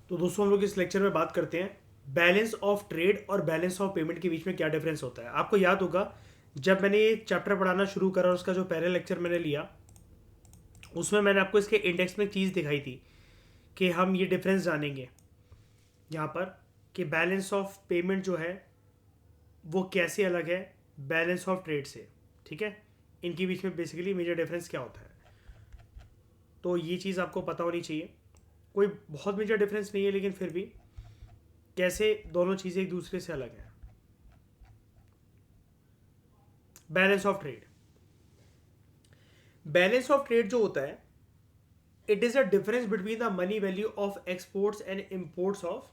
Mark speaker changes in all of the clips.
Speaker 1: तो दोस्तों हम लोग इस लेक्चर में बात करते हैं बैलेंस ऑफ ट्रेड और बैलेंस ऑफ पेमेंट के बीच में क्या डिफरेंस होता है। आपको याद होगा जब मैंने ये चैप्टर पढ़ाना शुरू करा और उसका जो पहले लेक्चर मैंने लिया उसमें मैंने आपको इसके इंडेक्स में एक चीज़ दिखाई थी कि हम ये डिफरेंस जानेंगे यहाँ पर कि बैलेंस ऑफ पेमेंट जो है वो कैसे अलग है बैलेंस ऑफ ट्रेड से। ठीक है, इनके बीच में बेसिकली मेजर डिफरेंस क्या होता है, तो ये चीज़ आपको पता होनी चाहिए। कोई बहुत मेजर डिफरेंस नहीं है लेकिन फिर भी कैसे दोनों चीज़ें एक दूसरे से अलग हैं। Balance of trade, balance of trade जो होता है it is a difference between the money value of exports and imports of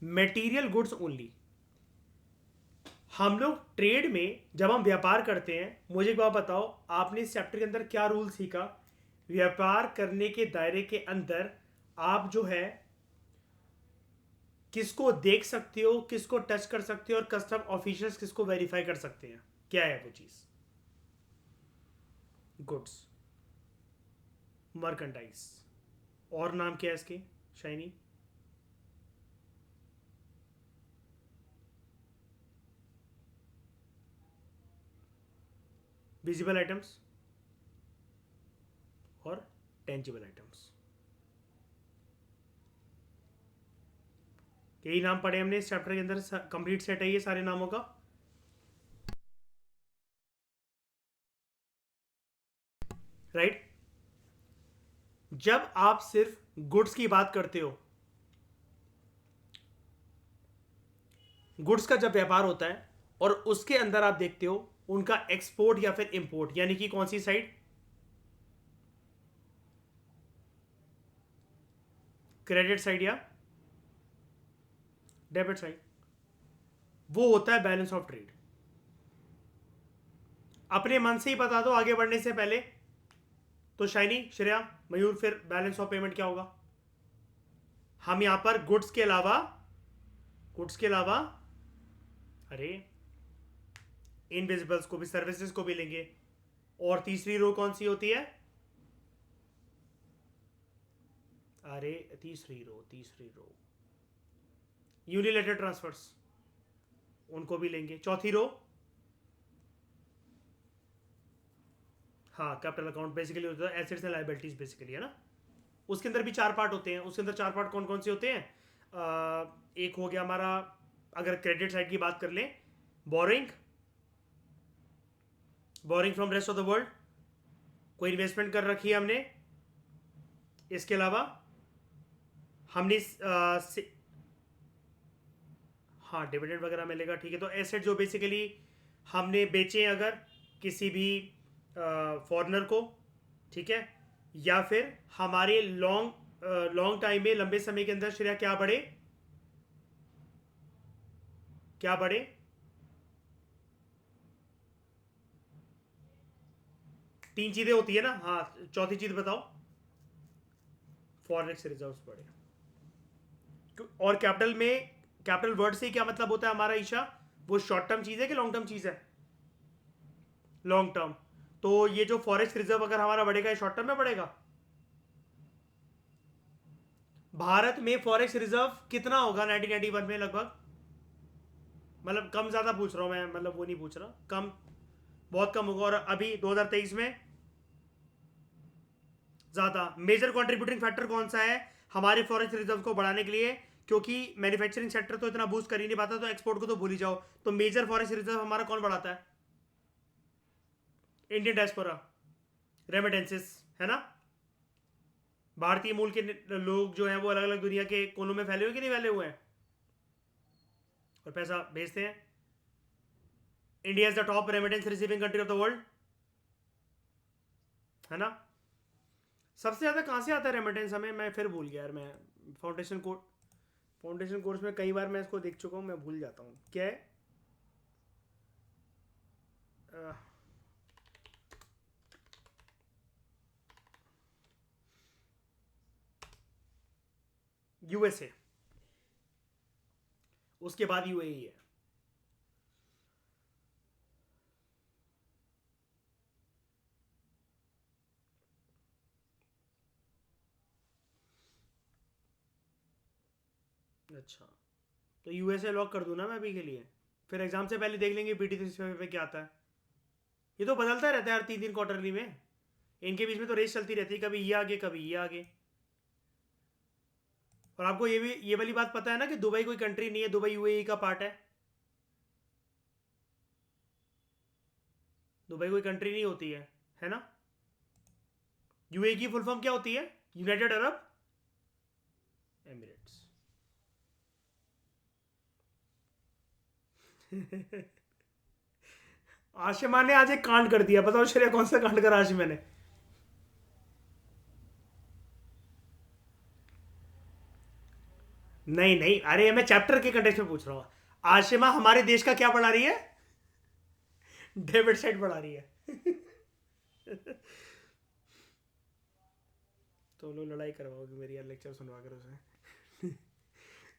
Speaker 1: material goods only. हम लोग ट्रेड में जब हम व्यापार करते हैं, मुझे एक बात बताओ, आपने इस चैप्टर के अंदर क्या रूल सीखा? व्यापार करने के दायरे के अंदर आप जो है किसको देख सकते हो, किसको टच कर सकते हो और कस्टम ऑफिशियल्स किसको वेरीफाई कर सकते हैं? क्या है वो चीज? गुड्स, मर्केंटाइज, और नाम क्या है इसके शाइनी? विजिबल आइटम्स और टेंजिबल आइटम्स, यही नाम पढ़े हमने इस चैप्टर के अंदर। कंप्लीट सेट है ये सारे नामों का। राइट, जब आप सिर्फ गुड्स की बात करते हो, गुड्स का जब व्यापार होता है और उसके अंदर आप देखते हो उनका एक्सपोर्ट या फिर इंपोर्ट, यानी कि कौन सी साइड? क्रेडिट साइड या डेबिट साइड, वो होता है बैलेंस ऑफ ट्रेड। अपने मन से ही बता दो आगे बढ़ने से पहले। तो शाइनी, श्रेया, मयूर, फिर बैलेंस ऑफ पेमेंट क्या होगा? हम यहां पर गुड्स के अलावा अरे इनविजिबल्स को भी, सर्विसेज को भी लेंगे। और तीसरी रो कौन सी होती है? अरे तीसरी रो यूनिलेटरल ट्रांसफर्स, उनको भी लेंगे। चौथी रो, हाँ, कैपिटल अकाउंट बेसिकली होता है एसेट्स एंड लायबिलिटीज बेसिकली, है ना। उसके अंदर भी चार पार्ट होते हैं। उसके अंदर चार पार्ट कौन कौन से होते हैं? एक हो गया हमारा, अगर क्रेडिट साइड की बात कर लें, boring, boring from rest of the world, कोई इन्वेस्टमेंट कर रखी है हमने। इसके अलावा हमने हाँ, डिविडेंड वगैरह मिलेगा, ठीक है। तो एसेट जो बेसिकली हमने बेचे अगर किसी भी फॉरनर को, ठीक है, या फिर हमारे लॉन्ग टाइम में, लंबे समय के अंदर श्रेया क्या बढ़े, क्या बढ़े? तीन चीजें होती है ना, हाँ, चौथी चीज बताओ। फॉरेक्स रिजर्व्स बढ़े। और कैपिटल में, कैपिटल वर्ड से क्या मतलब होता है हमारा ईशा? वो शॉर्ट टर्म चीज है कि लॉन्ग टर्म चीज है? Long term. तो ये जो फॉरेक्स रिजर्व अगर हमारा बढ़ेगा, ये शॉर्ट टर्म में बढ़ेगा। भारत में फॉरेक्स रिजर्व कितना होगा 1991 में लगभग? मतलब कम ज्यादा पूछ रहा हूं मैं, मतलब वो नहीं पूछ रहा, कम, बहुत कम होगा। और अभी 2023 में ज्यादा। मेजर कंट्रीब्यूटिंग फैक्टर कौन सा है हमारे फॉरेक्स रिजर्व को बढ़ाने के लिए? क्योंकि मैन्युफैक्चरिंग सेक्टर तो इतना बूस्ट कर ही नहीं पाता, तो एक्सपोर्ट को तो भूल ही जाओ। तो मेजर फॉरेक्स रिजर्व हमारा कौन बढ़ाता है? इंडियन डायस्पोरा, रेमिटेंसेस, है ना। भारतीय मूल के लोग जो हैं वो अलग अलग दुनिया के कोनों में फैले हुए कि नहीं फैले हुए हैं, और पैसा भेजते हैं। India is the top remittance receiving country of the world, है ना। सबसे ज्यादा कहाँ से आता है रेमिटेंस हमें? मैं फिर भूल गया यार, मैं फाउंडेशन कोर्स फाउंडेशन कोर्स में कई बार मैं इसको देख चुका हूँ, मैं भूल जाता हूँ क्या है। यूएसए, उसके बाद यूएई है। अच्छा, तो यूएसए लॉक कर दूँ ना मैं अभी के लिए? फिर एग्जाम से पहले देख लेंगे बीटी 65 पे क्या आता है। ये तो बदलता रहता है यार 3 3 क्वार्टरली में। इनके बीच में तो रेस चलती रहती है, कभी ये आगे कभी ये आगे। और आपको ये वाली बात पता है ना कि दुबई कोई कंट्री नहीं है, दुबई यूएई का पार्ट है। दुबई कोई कंट्री नहीं होती है ना? यूएई की फुल फॉर्म क्या होती है? United Arab Emirates. आशिमा ने आज एक कांड कर दिया, बताओ श्रेया कौन सा कांड करा आशिमा ने? नहीं नहीं, अरे मैं चैप्टर के कंटेक्स्ट में पूछ रहा हूँ। आशिमा हमारे देश का क्या पढ़ा रही है? डेबिट साइड पढ़ा रही है। तो लोग लड़ाई करवाओगे मेरी यार, लेक्चर सुनवा कर उसे।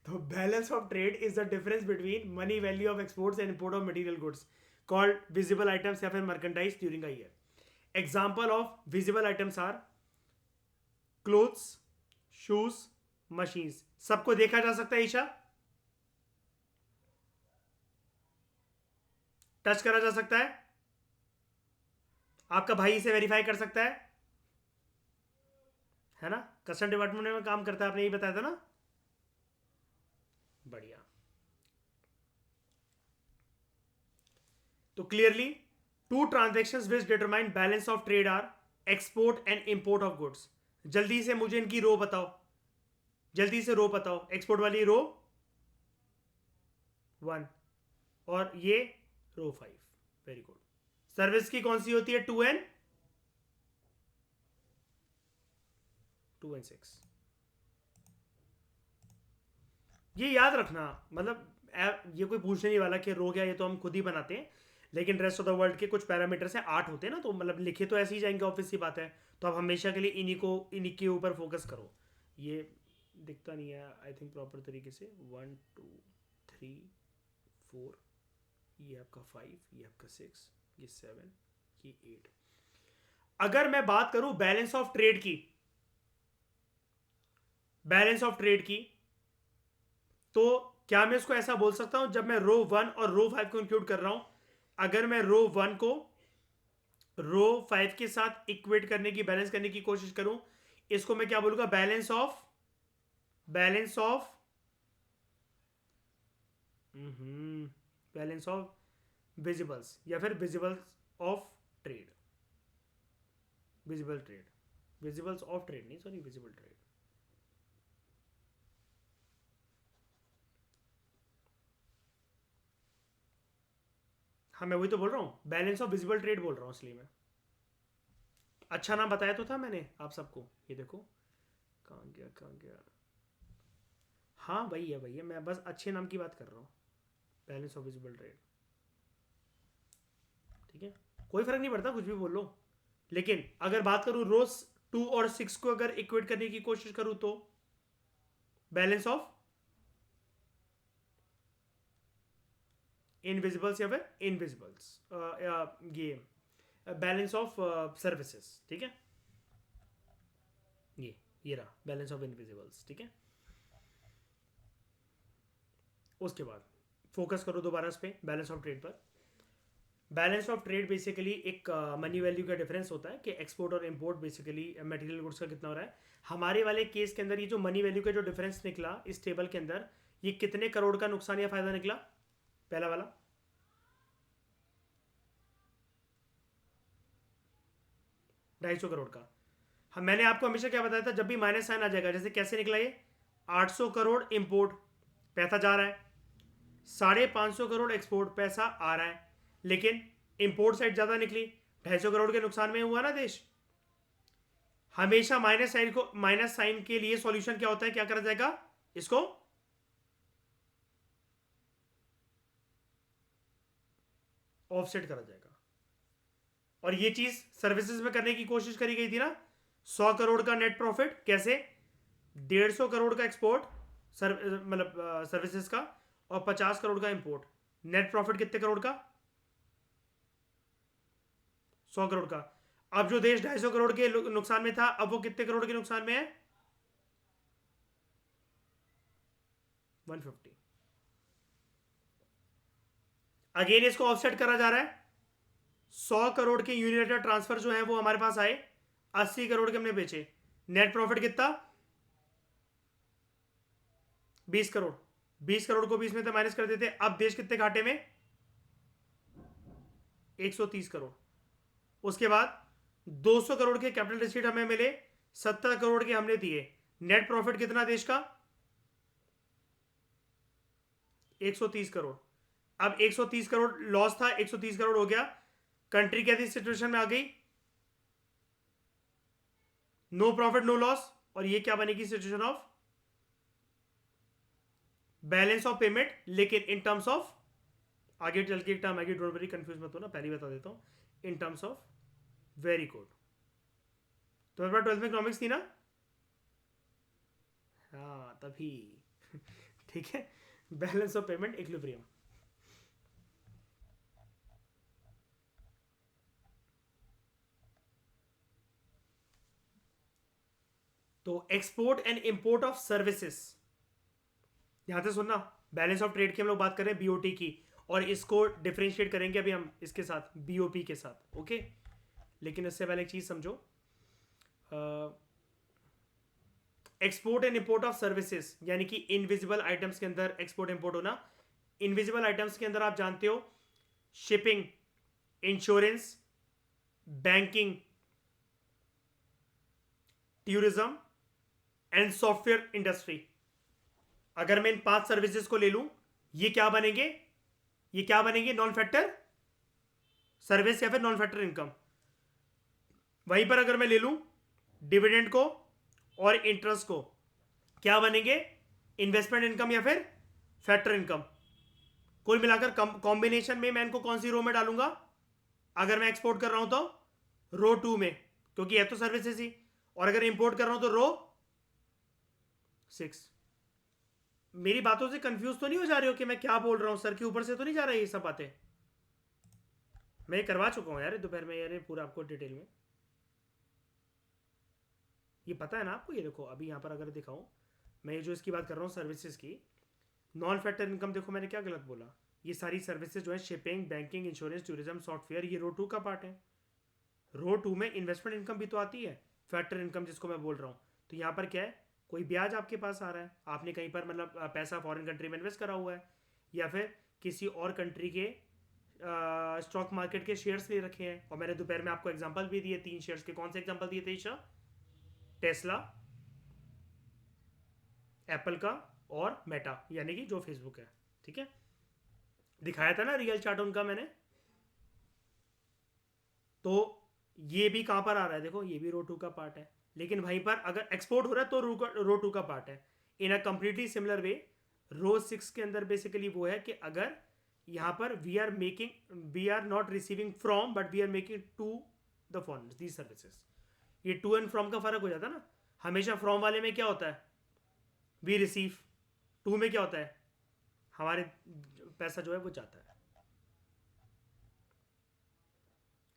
Speaker 1: तो balance of trade is the difference between money value of exports and import of material goods called visible items या फिर merchandise during a year. Example of visible items are clothes, shoes, machines. सबको देखा जा सकता है Isha? Touch करा जा सकता है? आपका भाई इसे वेरीफाई कर सकता है ना? कस्टम डिपार्टमेंट में काम करता है, आपने यही बताया था ना? बढ़िया। तो clearly two transactions which determine balance of trade are export and import of goods. जल्दी से मुझे इनकी रो बताओ, जल्दी से रो बताओ। एक्सपोर्ट वाली रो 1 और ये रो 5। Very good. सर्विस की कौन सी होती है? 2 and 6। ये याद रखना, मतलब ये कोई पूछने नहीं वाला कि रो क्या, ये तो हम खुद ही बनाते हैं। लेकिन रेस्ट ऑफ द वर्ल्ड के कुछ पैरामीटर्स हैं, 8 होते हैं ना, तो मतलब लिखे तो ऐसे ही जाएंगे, ऑब्वियस सी बात है। तो आप हमेशा के लिए इन्हीं के ऊपर फोकस करो। ये दिखता नहीं है आई थिंक प्रॉपर तरीके से। 1 2 3 4, ये आपका 5, ये आपका 6, ये 7, ये 8। अगर मैं बात करूं बैलेंस ऑफ ट्रेड की, बैलेंस ऑफ ट्रेड की, तो क्या मैं इसको ऐसा बोल सकता हूं, जब मैं रो 1 और रो 5 को इंक्लूड कर रहा हूं, अगर मैं रो 1 को रो 5 के साथ इक्वेट करने की, बैलेंस करने की कोशिश करूं, इसको मैं क्या बोलूंगा? Balance of balance of visibles या फिर visibles of trade. Visible trade, visibles of trade नहीं, सॉरी, विजिबल ट्रेड। हाँ, मैं वही तो बोल रहा हूँ, बैलेंस ऑफ विजिबल ट्रेड बोल रहा हूँ, इसलिए मैं अच्छा नाम बताया तो था मैंने आप सबको। ये देखो, कहाँ गया कहाँ गया? हाँ भैया भैया, मैं बस अच्छे नाम की बात कर रहा हूँ। बैलेंस ऑफ विजिबल ट्रेड, ठीक है, कोई फर्क नहीं पड़ता, कुछ भी बोल लो। लेकिन अगर बात करूँ रोज 2 और 6 को अगर इक्वेट करने की कोशिश करूँ, तो बैलेंस ऑफ इनविजिबल्स या फिर इनविजिबल्स, ये बैलेंस ऑफ सर्विसेज, ठीक है। ये रहा बैलेंस ऑफ इनविजिबल्स, ठीक है। उसके बाद फोकस करो दोबारा इस पे, बैलेंस ऑफ ट्रेड पर। बैलेंस ऑफ ट्रेड बेसिकली एक मनी वैल्यू का डिफरेंस होता है कि एक्सपोर्ट और इंपोर्ट बेसिकली मटेरियल गुड्स का कितना हो रहा है। हमारे वाले केस के अंदर ये जो मनी वैल्यू का जो डिफरेंस निकला इस टेबल के अंदर, ये कितने करोड़ का नुकसान या फायदा निकला? पहला वाला 250 करोड़ का। हम, मैंने आपको हमेशा क्या बताया था, जब भी माइनस साइन आ जाएगा, जैसे कैसे निकला ये 800 करोड़ इंपोर्ट पैसा जा रहा है, 550 करोड़ एक्सपोर्ट पैसा आ रहा है, लेकिन इंपोर्ट साइड ज्यादा निकली, 250 करोड़ के नुकसान में हुआ ना देश। हमेशा माइनस साइन के लिए सॉल्यूशन क्या होता है, क्या करा जाएगा? इसको ऑफसेट करा जाएगा। और ये चीज सर्विसेज में करने की कोशिश करी गई थी ना। 100 करोड़ का नेट प्रॉफिट कैसे? 150 करोड़ का एक्सपोर्ट, मतलब सर्विसेज का, और 50 करोड़ का इंपोर्ट। नेट प्रॉफिट कितने करोड़ का? 100 करोड़ का। अब जो देश 250 करोड़ के नुकसान में था, अब वो कितने करोड़ के नुकसान में है? 150। अगेन इसको ऑफसेट करा जा रहा है। 100 करोड़ के यूनिलेटरल ट्रांसफर जो है वो हमारे पास आए, 80 करोड़ के हमने बेचे। नेट प्रॉफिट कितना? 20 करोड़। 20 करोड़ को 20 में से माइनस कर देते। अब देश कितने घाटे में? 130 करोड़। उसके बाद 200 करोड़ के कैपिटल रिसीट हमें मिले, 70 करोड़ के हमने दिए। नेट प्रॉफिट कितना देश का? 130 करोड़। अब 130 करोड़ लॉस था, 130 करोड़ हो गया। कंट्री कैसी सिचुएशन में आ गई? No profit no loss. और ये क्या बनेगी? Situation of balance of payment, लेकिन इन टर्म्स ऑफ, आगे चल के एक टर्म आगे, डोंट वरी कंफ्यूज मत हो ना, पहले बता देता हूं। In terms of, very good. तो मेरे पास 12th में इकोनॉमिक्स थी ना? हाँ तभी। ठीक है, बैलेंस ऑफ पेमेंट इक्विलिब्रियम। तो export and import of services, यहां से सुनना। बैलेंस ऑफ ट्रेड की हम लोग बात कर रहे हैं, बीओटी की, और इसको डिफरेंशिएट करेंगे अभी हम इसके साथ, बीओपी के साथ। ओके, लेकिन इससे पहले एक चीज समझो। Export and import of services, यानी कि इनविजिबल आइटम्स के अंदर एक्सपोर्ट इंपोर्ट होना। इनविजिबल आइटम्स के अंदर आप जानते हो, shipping, insurance, banking, tourism and software industry. अगर मैं इन 5 सर्विसेज को ले लूं, ये क्या बनेंगे? ये क्या बनेंगे? नॉन फैक्टर सर्विस या फिर नॉन फैक्टर इनकम। वहीं पर अगर मैं ले लूं डिविडेंड को और इंटरेस्ट को, क्या बनेंगे? इन्वेस्टमेंट इनकम या फिर फैक्टर इनकम। कुल मिलाकर कॉम्बिनेशन में मैं इनको कौन सी रो में डालूंगा? अगर मैं एक्सपोर्ट कर रहा हूं तो रो 2 में, क्योंकि यह तो सर्विसेज ही। और अगर इंपोर्ट कर रहा हूं तो रो 6। मेरी बातों से कंफ्यूज तो नहीं हो जा रहे हो कि मैं क्या बोल रहा हूं? सर के ऊपर से तो नहीं जा रहा है ये सब बातें? मैं ये करवा चुका हूं यार दोपहर में, यार पूरा आपको डिटेल में ये पता है ना आपको। ये देखो अभी यहां पर अगर दिखाऊं, मैं ये जो इसकी बात कर रहा हूं सर्विसेज की, नॉन फैक्टर इनकम, देखो मैंने क्या गलत बोला? ये सारी सर्विसेज जो है, shipping, banking, insurance, tourism, software, ये रो 2 का पार्ट है। रो 2 में इन्वेस्टमेंट इनकम भी तो आती है, फैक्टर इनकम जिसको मैं बोल रहा हूं। तो यहां पर क्या है? कोई ब्याज आपके पास आ रहा है, आपने कहीं पर मतलब पैसा फॉरेन कंट्री में इन्वेस्ट करा हुआ है, या फिर किसी और कंट्री के स्टॉक मार्केट के शेयर्स ले रखे हैं। और मैंने दोपहर में आपको एग्जांपल भी दिए 3 शेयर्स के। कौन से एग्जांपल दिए थे ईशा? टेस्ला, एप्पल का और मेटा, यानी कि जो फेसबुक है। ठीक है, दिखाया था ना रियल चार्ट उनका मैंने। तो ये भी कहां पर आ रहा है? देखो ये भी रो 2 का पार्ट है, लेकिन वहीं पर अगर एक्सपोर्ट हो रहा है तो रो 2 का पार्ट है। इन अ कंप्लीटली सिमिलर वे, रो 6 के अंदर बेसिकली वो है कि अगर यहां पर we are not receiving from but we are making to the foreign the services. ये टू एंड फ्रॉम का फर्क हो जाता है ना। हमेशा फ्रॉम वाले में क्या होता है? We receive. टू में क्या होता है? हमारे पैसा जो है वो जाता है।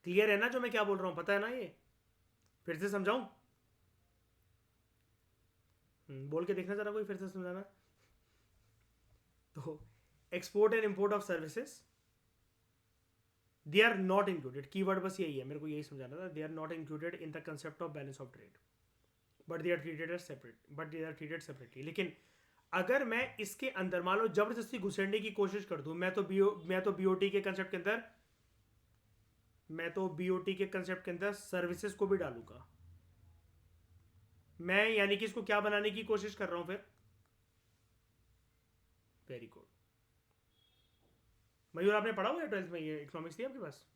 Speaker 1: क्लियर है ना जो मैं क्या बोल रहा हूं? पता है ना ये? फिर से समझाऊं? बोल के देखना जरा कोई, फिर से समझाना। तो export and import of services, they are not included. Keyword बस यही है, मेरे को यही समझाना था। They are not included in the concept of balance of trade, but they are treated as separate, but they are treated separately. लेकिन अगर मैं इसके अंदर मान लो जबरदस्ती घुसेड़ने की कोशिश कर दूं, मैं तो बीओटी के कंसेप्ट के अंदर, मैं तो बीओटी के कंसेप्ट के अंदर सर्विसेज को भी डालूंगा। मैं यानी कि इसको क्या बनाने की कोशिश कर रहा हूं फिर? वेरी गुड मयूर, आपने पढ़ा हुआ है 12th में? ये इकोनॉमिक्स थी आपके पास?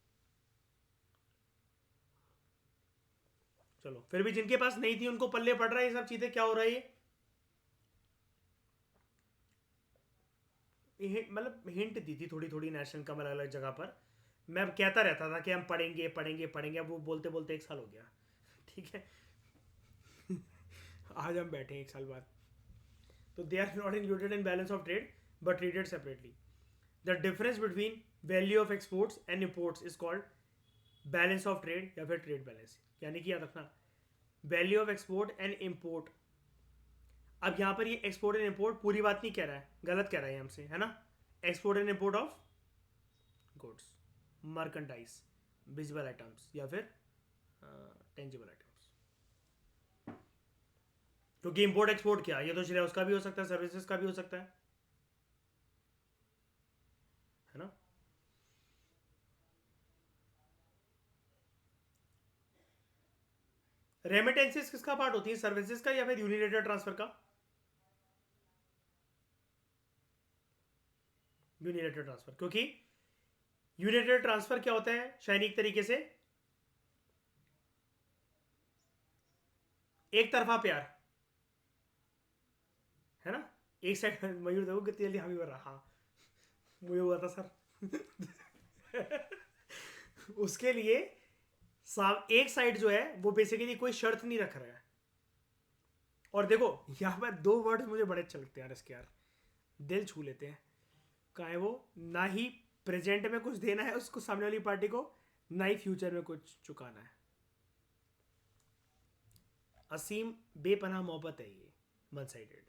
Speaker 1: चलो, फिर भी जिनके पास नहीं थी उनको पल्ले पड़ रहा है ये सब चीजें। क्या हो रहा है ये? मतलब हिंट दी थी थोड़ी थोड़ी नेशनल कम अलग अलग जगह पर। मैं कहता रहता था कि हम पढ़ेंगे पढ़ेंगे पढ़ेंगे, अब वो बोलते बोलते 1 साल हो गया। ठीक है, आज हम बैठे हैं 1 साल बाद। तो they are not included in balance of trade but treated separately. The difference between value of exports and imports is called balance of trade या फिर ट्रेड बैलेंस। यानी कि याद रखना, value of export and import अब यहाँ पर ये एक्सपोर्ट एंड इम्पोर्ट पूरी बात नहीं कह रहा है, गलत कह रहा है हमसे, है ना। Export and import of goods, merchandise, visible items या फिर टेंजिबल आइटम्स। क्योंकि इम्पोर्ट एक्सपोर्ट क्या, ये तो श्रेय उसका भी हो सकता है, सर्विसेज का भी हो सकता है ना। रेमिटेंसेस किसका पार्ट होती है, सर्विसेज का या फिर यूनिलेटरल ट्रांसफर का। यूनिलेटरल ट्रांसफर, क्योंकि यूनिलेटरल ट्रांसफर क्या होता है शाइनिक तरीके से, एक तरफा प्यार, है ना। एक साइड मयूर देखो कितनी जल्दी हामी भर रहा, हाँ मुझे हुआ था सर। उसके लिए एक साइड जो है वो बेसिकली कोई शर्त नहीं रख रहा है। और देखो यहाँ पर दो वर्ड्स मुझे बड़े अच्छे लगते हैं यार इसके, यार दिल छू लेते हैं। का है वो, ना ही प्रेजेंट में कुछ देना है उसको सामने वाली पार्टी को, ना ही फ्यूचर में कुछ चुकाना है। असीम बेपनाह मोहब्बत है ये, वन साइडेड।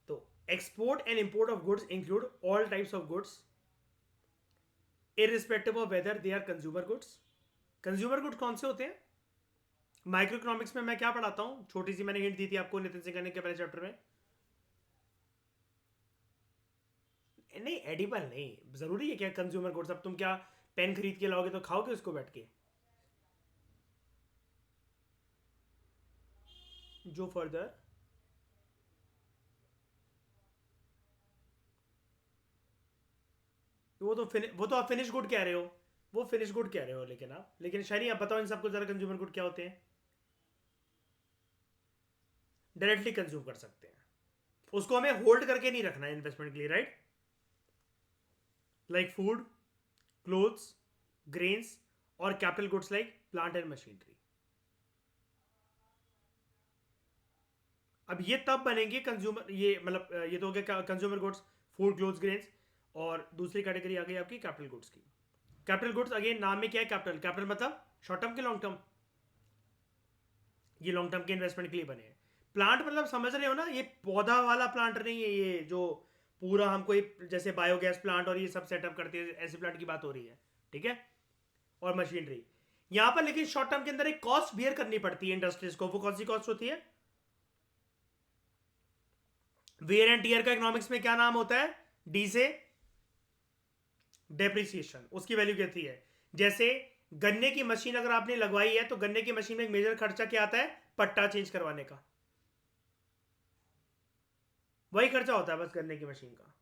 Speaker 1: तो export and import of goods include all types of goods irrespective of whether they are consumer goods. Consumer goods कौन से होते हैं, माइक्रो इकोनॉमिक्स में मैं क्या पढ़ाता हूं, छोटी सी मैंने हिंट दी थी आपको नितिन सिंह के पहले चैप्टर में। नहीं एडिबल नहीं जरूरी है क्या कंज्यूमर गुड्स, अब तुम क्या पेन खरीद के लाओगे तो खाओगे उसको बैठ के। जो फर्दर वो तो आप फिनिश गुड कह रहे हो, वो फिनिश गुड कह रहे हो, लेकिन आप, लेकिन शायरी आप बताओ इन सबको जरा, कंज्यूमर गुड क्या होते हैं। डायरेक्टली कंज्यूम कर सकते हैं, उसको हमें होल्ड करके नहीं रखना है इन्वेस्टमेंट के लिए, right. Like food, clothes, grains और capital goods like plant and machinery. अब ये तब बनेंगे कंज्यूमर, ये मतलब ये तो हो गया consumer goods, food clothes grains. और दूसरी कैटेगरी आ गई आपकी कैपिटल गुड्स की। कैपिटल गुड्स अगेन नाम में क्या है, कैपिटल, कैपिटल मतलब शॉर्ट टर्म के लॉन्ग टर्म, ये लॉन्ग टर्म के इन्वेस्टमेंट के लिए बने हैं। प्लांट मतलब समझ रहे हो ना, ये पौधा वाला प्लांट नहीं है, ये जो पूरा हमको जैसे बायोगैस प्लांट और ये सब सेटअप करते हैं, ऐसे प्लांट की बात हो रही है, ठीक है। और मशीनरी यहां पर, लेकिन शॉर्ट टर्म के अंदर एक कॉस्ट बियर करनी पड़ती है इंडस्ट्रीज को, वो कौन सी कॉस्ट होती है, वेयर एंड टीयर का इकोनॉमिक्स में क्या नाम होता है, डी से डेप्रिसिएशन, उसकी वैल्यू कहती है। जैसे गन्ने की मशीन अगर आपने लगवाई है तो गन्ने की मशीन में एक मेजर खर्चा क्या आता है, पट्टा चेंज करवाने का, वही खर्चा होता है बस गन्ने की मशीन का।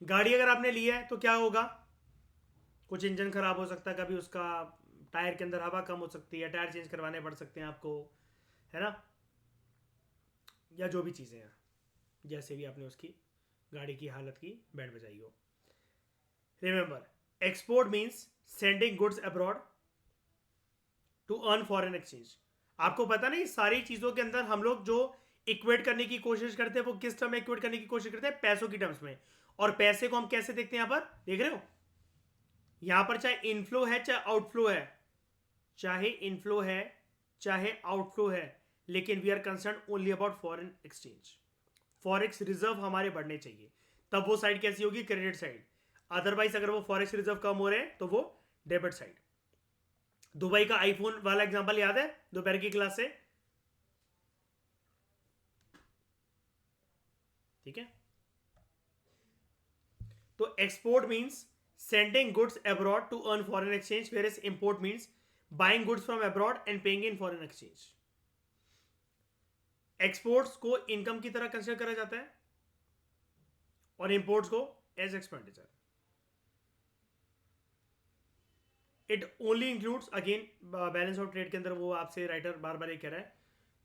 Speaker 1: गाड़ी अगर आपने ली है तो क्या होगा, कुछ इंजन खराब हो सकता है, कभी उसका टायर के अंदर हवा कम हो सकती है, टायर चेंज करवाने पड़ सकते हैं आपको, है ना। या जो भी चीज़ें हैं, जैसे भी आपने उसकी गाड़ी की हालत की बैंड बजाई हो। Remember, export means sending goods abroad to earn foreign exchange. आपको पता नहीं सारी चीज़ों के अंदर हम लोग जो इक्वेट करने की कोशिश करते हैं वो किस टर्म में इक्वेट करने की कोशिश करते हैं, पैसों की टर्म्स में। और पैसे को हम कैसे देखते हैं, यहां पर देख रहे हो, यहां पर चाहे इनफ्लो है चाहे आउटफ्लो है, चाहे इनफ्लो है चाहे आउटफ्लो है, लेकिन we are concern only about foreign exchange. Forex reserve हमारे बढ़ने चाहिए, तब वो साइड कैसी होगी, क्रेडिट साइड। अदरवाइज अगर वो फॉरेक्स रिजर्व कम हो रहे हैं तो वो डेबिट साइड। दुबई का आईफोन वाला एग्जांपल याद है दोपहर की क्लास से, ठीक है। तो export means sending goods abroad to earn foreign exchange, whereas import means buying goods from abroad and paying in foreign exchange. Exports को इनकम की तरह कंसिडर करा जाता है और इंपोर्ट्स को as expenditure. It only includes, again balance of trade के अंदर वो आपसे राइटर बार बार ये कह रहा है,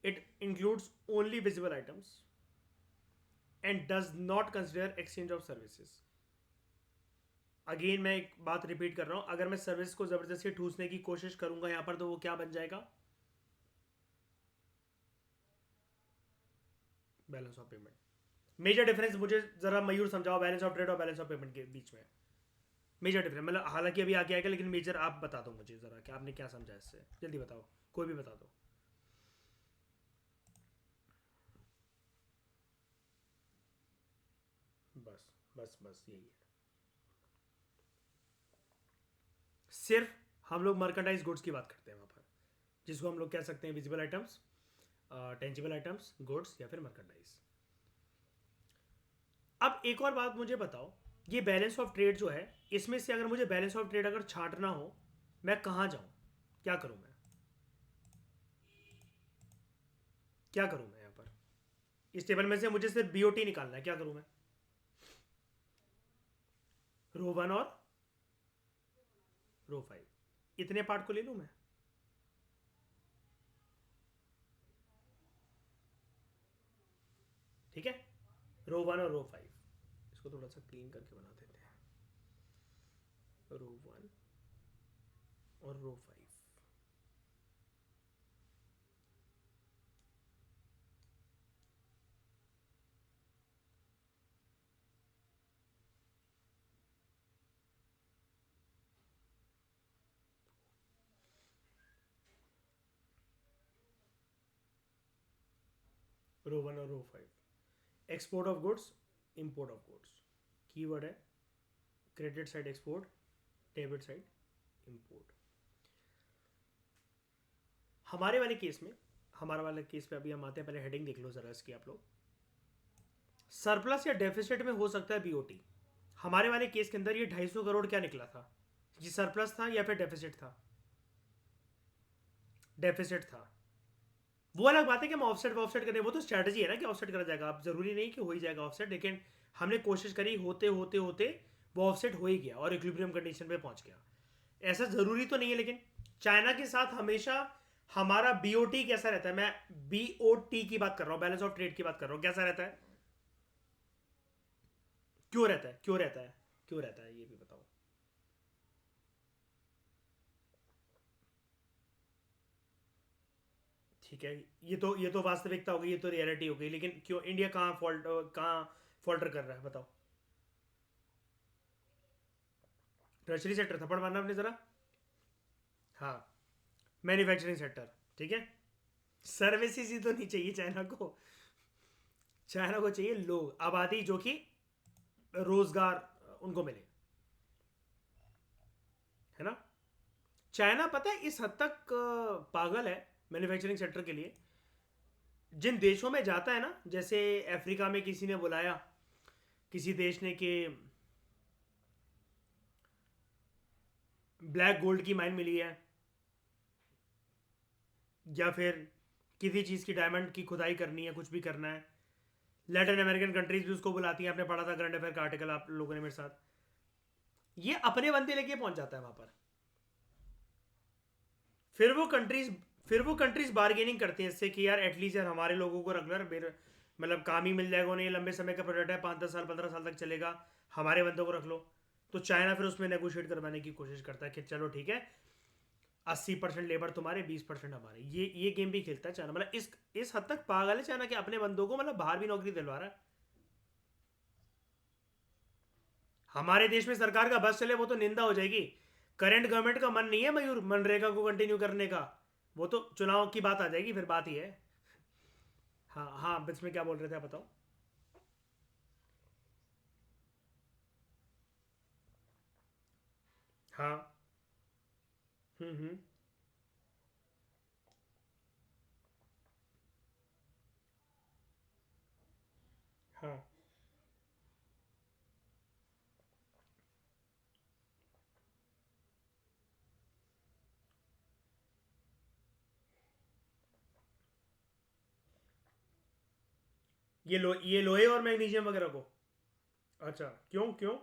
Speaker 1: it includes only visible items and does not consider exchange of services. Again मैं एक बात रिपीट कर रहा हूं, अगर मैं सर्विस को जबरदस्ती ठूसने की कोशिश करूंगा यहां पर तो वो क्या बन जाएगा, balance of payment. Major difference मुझे जरा मयूर समझाओ बैलेंस ऑफ ट्रेड और बैलेंस ऑफ पेमेंट के बीच में। मेजर डिफरेंस मतलब हालांकि अभी आगे आएगा, लेकिन मेजर आप बता दो मुझे ज़रा कि आपने क्या समझा इससे, जल्दी बताओ, कोई भी बता दो। बस बस बस यही है। सिर्फ हम लोग मर्केंडाइज गुड्स की बात करते हैं वहाँ पर, जिसको हम लोग कह सकते हैं visible items, tangible items, goods या फिर मर्केंडाइज। अब एक और बात मुझे बताओ, ये बैलेंस ऑफ ट्रेड जो है, इसमें से अगर मुझे बैलेंस ऑफ ट्रेड अगर छांटना हो, मैं कहाँ जाऊँ, क्या करूँ मैं, क्या करूँ मैं यहाँ पर? इस टेबल में से मुझे सिर्फ बीओटी निकालना है, क्या करूँ मैं? रो वन और रो फाइव, इतने पार्ट को ले लूँ मैं? ठीक है, रो वन और रो फाइव, इसको थोड़ा सा क्लीन करके बना देते हैं। रो वन और रो फाइव, रो वन और row five. Export of goods, import of goods, keyword है credit side export, debit side import. हमारे वाले केस में, हमारा वाले केस पे अभी हम आते हैं, पहले हेडिंग देख लो जरा इसकी आप लोग। सरप्लस या डेफिसिट में हो सकता है बीओटी। हमारे वाले केस के अंदर ये 250 करोड़ क्या निकला था, ये सरप्लस था या फिर डेफिसिट था? डेफिसिट था। वो अलग बात है कि हम ऑफसेट वॉफसेट करें, वो तो स्ट्रैटेजी है ना कि ऑफसेट करा जाएगा, अब जरूरी नहीं कि हो ही जाएगा ऑफसेट, लेकिन हमने कोशिश करी, होते होते होते वो ऑफसेट हो ही गया और इक्विलिब्रियम कंडीशन पे पहुंच गया। ऐसा जरूरी तो नहीं है, लेकिन चाइना के साथ हमेशा हमारा बीओटी कैसा रहता है, मैं बीओटी की बात कर रहा हूं, बैलेंस ऑफ ट्रेड की बात कर रहा हूं, कैसा रहता है? क्यों रहता है, क्यों रहता है, क्यों रहता है, ये भी बताओ। ठीक है, ये तो वास्तविकता हो गई, ये तो रियलिटी हो गई, लेकिन क्यों इंडिया कहाँ फॉल्टर कर रहा है, बताओ। टर्शरी सेक्टर, थप्पड़ मारना अपने जरा। हाँ, मैन्युफैक्चरिंग सेक्टर, ठीक है। सर्विसेज ही तो नहीं चाहिए चाइना को, चाइना को चाहिए लोग, आबादी, जो कि रोजगार उनको मिले, है ना। चाइना पता है इस हद तक पागल है मैन्युफैक्चरिंग सेक्टर के लिए। जिन देशों में जाता है ना, जैसे अफ्रीका में किसी ने बुलाया, किसी देश ने कि ब्लैक गोल्ड की माइन मिली है, या फिर किसी चीज़ की डायमंड की खुदाई करनी है, कुछ भी करना है, लैटिन अमेरिकन कंट्रीज भी उसको बुलाती हैं। आपने पढ़ा था करंट अफेयर का आर्टिकल आप लोगों ने मेरे साथ, ये अपने बंदे लेके पहुंच जाता है वहां पर। फिर वो कंट्रीज फिर वो कंट्रीज बार्गेनिंग करती हैं इससे कि यार एटलीस्ट यार हमारे लोगों को रख लो यार, मतलब काम ही मिल जाएगा उन्हें, लंबे समय का प्रोजेक्ट है, 5-10 साल 15 साल तक चलेगा, हमारे बंदों को रख लो। तो चाइना फिर उसमें नेगोशिएट करवाने की कोशिश करता है कि चलो ठीक है, 80% लेबर तुम्हारे, 20% हमारे, ये गेम भी खेलता है चाइना, मतलब इस हद तक पागल है चाइना कि अपने बंदों को मतलब बाहर भी नौकरी दिलवा रहा है। हमारे देश में सरकार का बस चले वो तो निंदा हो जाएगी। करंट गवर्नमेंट का मन नहीं है मयूर मनरेगा को कंटिन्यू करने का, वो तो चुनाव की बात आ जाएगी, फिर बात ही है। हाँ हाँ, बीच में क्या बोल रहे थे आप बताओ। हाँ। हम्म। हाँ, ये लोहे और मैग्नीशियम वगैरह को? अच्छा, क्यों क्यों?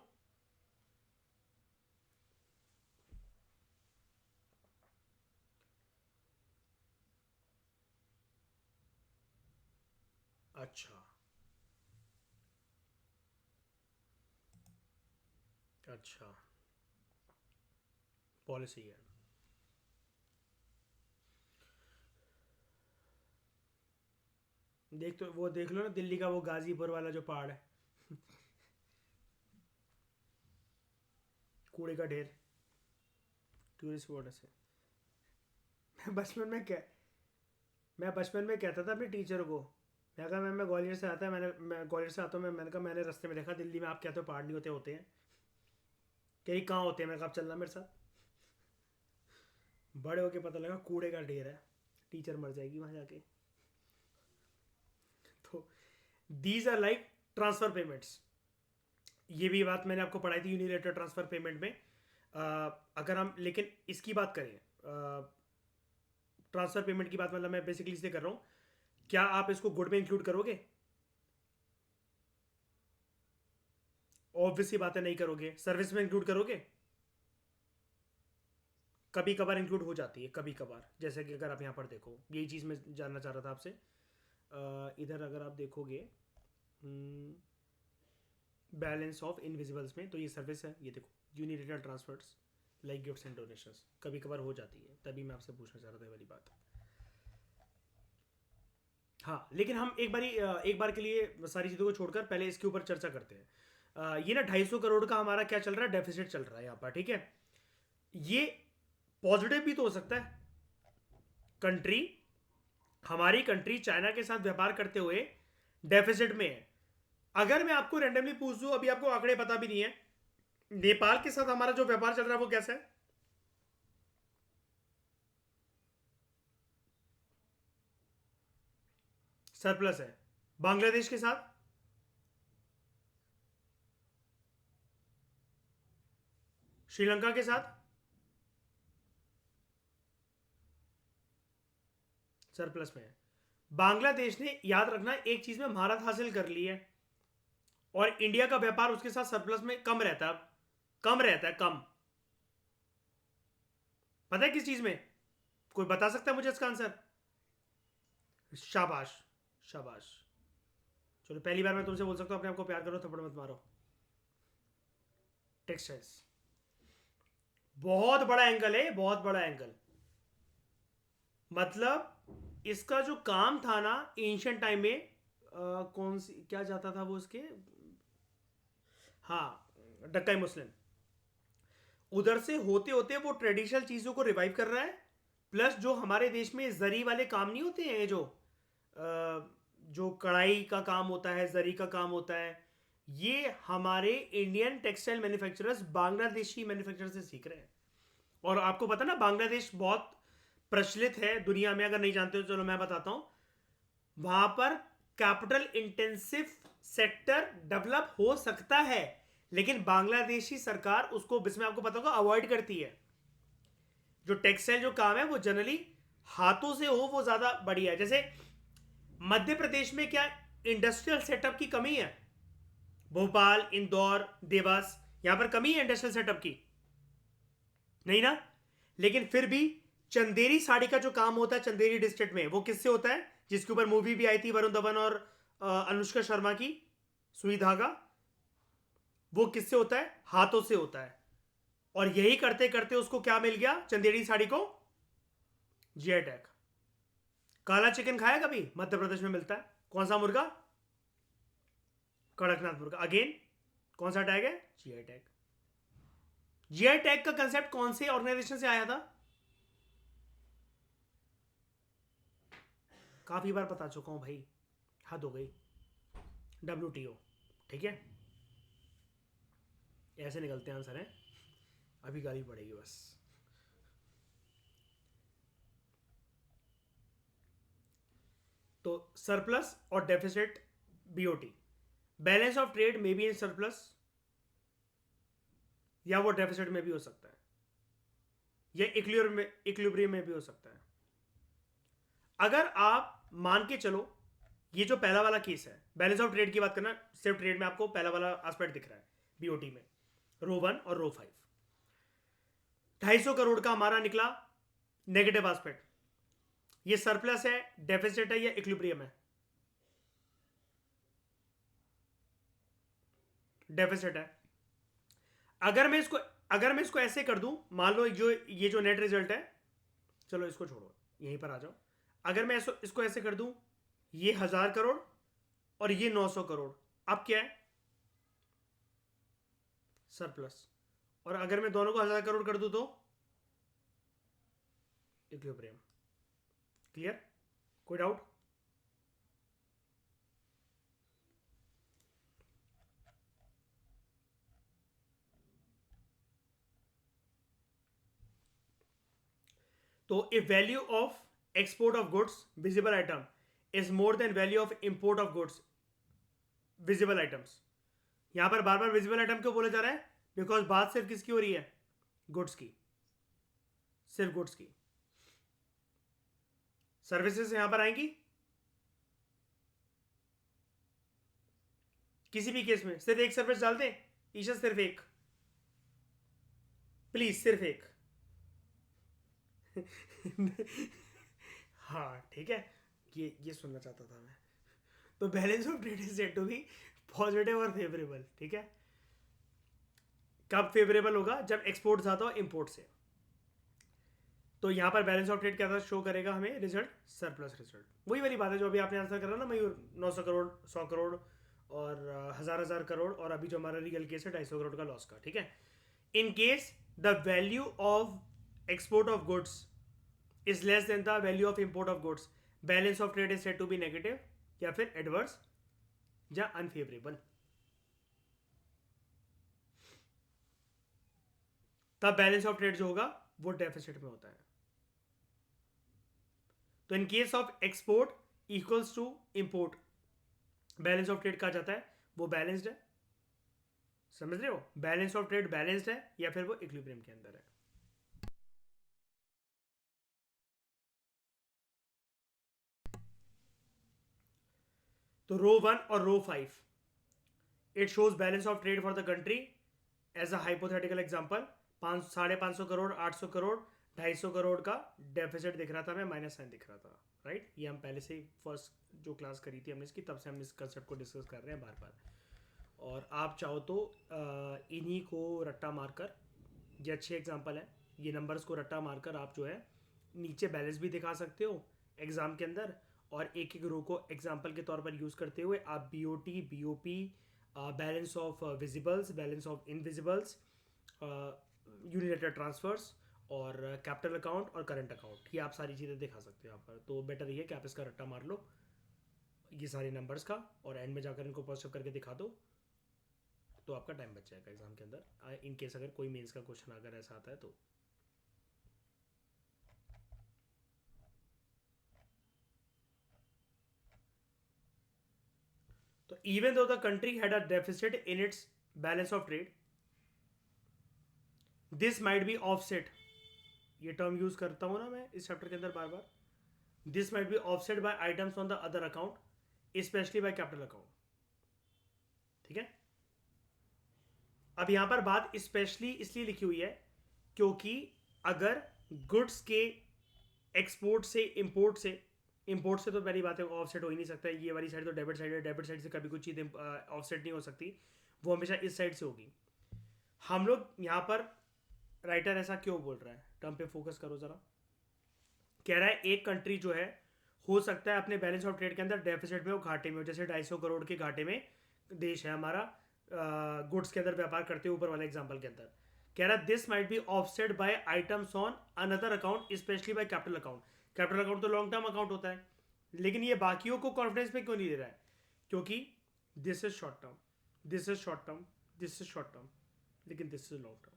Speaker 1: अच्छा अच्छा, पॉलिसी है। देख तो वो देख लो ना, दिल्ली का वो गाजीपुर वाला जो पहाड़ है, कूड़े का ढेर, टूरिस्ट वाटर से। मैं बचपन में क्या मैं बचपन में कहता था अपने टीचर को, मैं कहा मैं ग्वालियर से आता है, मैं ग्वालियर से आता हूँ, मैंने कहा मैंने रास्ते में देखा दिल्ली में आप कहते हो पहाड़ नहीं होते, होते हैं। कहीं कहाँ होते हैं, मैंने कहा आप चलना मेरे साथ। बड़े होके पता लगा कूड़े का ढेर है, टीचर मर जाएगी वहाँ जाके। तो these are like transfer payments. ये भी बात मैंने आपको पढ़ाई थी यूनिलेटरल ट्रांसफर पेमेंट में। अगर हम लेकिन इसकी बात करें, ट्रांसफर पेमेंट की बात मतलब मैं बेसिकली इसलिए कर रहा हूँ, क्या आप इसको गुड में इंक्लूड करोगे? ऑब्वियसली बात है नहीं करोगे। सर्विस में इंक्लूड करोगे? कभी कभार इंक्लूड हो जाती है, कभी कभार। जैसे कि अगर आप यहाँ पर देखो, यही चीज़ मैं जानना चाह रहा था आपसे। इधर अगर आप देखोगे बैलेंस ऑफ इनविजिबल्स में, तो ये सर्विस है, ये देखो unilateral transfers like gifts and donations कभी कभार हो जाती है, तभी मैं आपसे पूछना चाह रहा था ये वाली बात। हाँ, लेकिन हम एक बार के लिए सारी चीज़ों को छोड़कर पहले इसके ऊपर चर्चा करते हैं। ये ना 250 करोड़ का हमारा क्या चल रहा है, डेफिसिट चल रहा है यहाँ पर, ठीक है। ये पॉजिटिव भी तो हो सकता है। कंट्री हमारी कंट्री चाइना के साथ व्यापार करते हुए डेफिसिट में है। अगर मैं आपको रैंडमली पूछ दूं, अभी आपको आंकड़े पता भी नहीं है, नेपाल के साथ हमारा जो व्यापार चल रहा है वो कैसा है? सरप्लस है। बांग्लादेश के साथ श्रीलंका के साथ सरप्लस में है। बांग्लादेश ने, याद रखना, एक चीज में महारत हासिल कर ली है, और इंडिया का व्यापार उसके साथ सरप्लस में कम रहता है, कम रहता है, कम। पता है किस चीज में? कोई बता सकता है मुझे इसका आंसर? शाबाश, शाबाश। चलो पहली बार मैं तुमसे बोल सकता हूं अपने आप को प्यार करो, थप्पड़ मत मारो। टेक्सटाइल्स बहुत बड़ा एंगल है, बहुत बड़ा एंगल। मतलब इसका जो काम था ना एंशियंट टाइम में, कौन सी क्या जाता था वो उसके, हाँ, डक्काई मुस्लिम, उधर से होते होते वो ट्रेडिशनल चीजों को रिवाइव कर रहा है। प्लस जो हमारे देश में जरी वाले काम नहीं होते हैं, जो कढ़ाई का काम होता है, जरी का काम होता है, ये हमारे Indian textile manufacturers Bangladeshi manufacturer से सीख रहे हैं। और आपको पता ना बांग्लादेश बहुत प्रचलित है दुनिया में, अगर नहीं जानते हो चलो मैं बताता हूं। वहां पर कैपिटल इंटेंसिव सेक्टर डेवलप हो सकता है, लेकिन बांग्लादेशी सरकार उसको, इसमें आपको पता होगा, अवॉइड करती है। जो टेक्सटाइल जो काम है वो जनरली हाथों से हो, वो ज्यादा बढ़िया है। जैसे मध्य प्रदेश में क्या इंडस्ट्रियल सेटअप की कमी है? भोपाल, इंदौर, देवास, यहां पर कमी है इंडस्ट्रियल सेटअप की? नहीं ना। लेकिन फिर भी चंदेरी साड़ी का जो काम होता है चंदेरी डिस्ट्रिक्ट में, वो किससे होता है? जिसके ऊपर मूवी भी आई थी वरुण धवन और अनुष्का शर्मा की, सुई धागा। वो किससे होता है? हाथों से होता है। और यही करते करते उसको क्या मिल गया, चंदेरी साड़ी को? GI tag. काला चिकन खाया कभी? मध्य प्रदेश में मिलता है। कौन सा मुर्गा? कड़कनाथ मुर्गा। अगेन कौन सा टैग है? GI tag. जीआई टैग का कंसेप्ट कौन से ऑर्गेनाइजेशन से आया था? काफी बार बता चुका हूं भाई, हद हो गई। WTO, ठीक है। ऐसे निकलते हैं आंसर है, अभी गाली पड़ेगी बस। तो सरप्लस और deficit, BOT, balance of trade में भी इन सरप्लस, या वो डेफिसिट में भी हो सकता है, या इक्विलिब्रियम में भी हो सकता है। अगर आप मान के चलो, ये जो पहला वाला केस है, बैलेंस ऑफ ट्रेड की बात करना, सिर्फ ट्रेड में आपको पहला वाला एस्पेक्ट दिख रहा है BOT में, रो 1 और रो 5, 250 करोड़ का हमारा निकला नेगेटिव एस्पेक्ट। ये सरप्लस है, डेफिसिट है, या इक्विलिब्रियम है? डेफिसिट है। अगर मैं इसको ऐसे कर दूं, मान लो ये जो नेट रिजल्ट है, चलो इसको छोड़ो, यहीं पर आ जाओ। अगर मैं इसको ऐसे कर दूं, ये 1000 करोड़ और ये 900 करोड़, अब क्या है? सरप्लस। और अगर मैं दोनों को 1000 करोड़ कर दूं तो इक्विलिब्रियम। क्लियर? कोई डाउट? तो if value of export of goods visible item is more than value of import of goods visible items, यहां पर बार बार विजिबल आइटम क्यों बोला जा रहा है? बिकॉज बात सिर्फ किसकी हो रही है? गुड्स की, सिर्फ गुड्स की। सर्विसेज यहां पर आएंगी किसी भी केस में। सिर्फ एक सर्विस डाल दें ईशा, सिर्फ एक, प्लीज सिर्फ एक। हाँ ठीक है, ये सुनना चाहता था मैं। तो balance of trade is said to be positive और फेवरेबल। ठीक है, कब फेवरेबल होगा? जब एक्सपोर्ट ज्यादा हो इम्पोर्ट से। तो यहां पर बैलेंस ऑफ ट्रेड क्या शो करेगा हमें? Result surplus result. वही वाली बात है जो अभी आपने आंसर करा ना मयूर, 900 करोड़, 100 करोड़ और हजार करोड़, और अभी जो हमारा रियल केस है 250 करोड़ का लॉस का। ठीक है, in case the value of export of goods is less than the value of import of goods, balance of trade is said to be negative या फिर एडवर्स या अनफेवरेबल। तब बैलेंस ऑफ ट्रेड जो होगा वो डेफिसिट में होता है। तो in case of export equals to import, balance of trade कहा जाता है वो बैलेंस्ड है। समझ रहे हो? बैलेंस ऑफ ट्रेड बैलेंस्ड है या फिर वो इक्विलिब्रियम के अंदर है। तो रो 1 और row 5 it shows balance of trade for the country as a hypothetical example. 550 crore, 800 crore, 250 crore का डेफिसिट दिख रहा था, मैं माइनस साइन दिख रहा था। राइट, ये हम पहले से ही फर्स्ट जो क्लास करी थी हमने इसकी, तब से हम इस कंसेप्ट को डिस्कस कर रहे हैं बार बार। और आप चाहो तो इन्हीं को रट्टा मारकर, ये अच्छे एग्जांपल है, ये नंबर्स को रट्टा मारकर आप जो है नीचे बैलेंस भी दिखा सकते हो एग्जाम के अंदर, और एक एक रो को एग्जांपल के तौर पर यूज़ करते हुए आप BOT, BOP, balance of visibles, balance of invisibles, unilateral transfers और कैपिटल अकाउंट और करंट अकाउंट, ये आप सारी चीज़ें दिखा सकते हो यहाँ पर। तो बेटर ये है कि आप इसका रट्टा मार लो ये सारे नंबर्स का, और एंड में जाकर इनको पॉजिटिव करके दिखा दो, तो आपका टाइम बच जाएगा एग्जाम के अंदर, इन केस अगर कोई मेंस का क्वेश्चन अगर ऐसा आता है तो। तो even though the country had a deficit in its balance of trade, this might be offset, ये टर्म यूज करता हूं ना मैं इस चैप्टर के अंदर बार बार, this might be offset by items on the other account specially by capital account. ठीक है, अब यहां पर बात स्पेशली इसलिए लिखी हुई है क्योंकि अगर गुड्स के एक्सपोर्ट से इंपोर्ट से तो पहली बात है ऑफसेट हो ही नहीं सकता है, ये वाली साइड तो डेबिट साइड है, डेबिट साइड से कभी कुछ चीज़ ऑफसेट नहीं हो सकती, वो हमेशा इस साइड से होगी। हम लोग यहाँ पर राइटर ऐसा क्यों बोल रहा है, टर्म पे फोकस करो जरा। कह रहा है एक कंट्री जो है हो सकता है अपने बैलेंस ऑफ ट्रेड के अंदर डेफिसिट में हो, घाटे में हो, जैसे 250 करोड़ के घाटे में देश है हमारा गुड्स के अंदर व्यापार करते हुए, ऊपर वाले एग्जांपल के अंदर कह रहा है this might be offset by items on another account specially by capital account. Capital account तो लॉन्ग टर्म अकाउंट होता है, लेकिन ये बाकियों को कॉन्फिडेंस में क्यों नहीं दे रहा है? क्योंकि this is short term, this is short term, this is short term, लेकिन दिस इज लॉन्ग टर्म,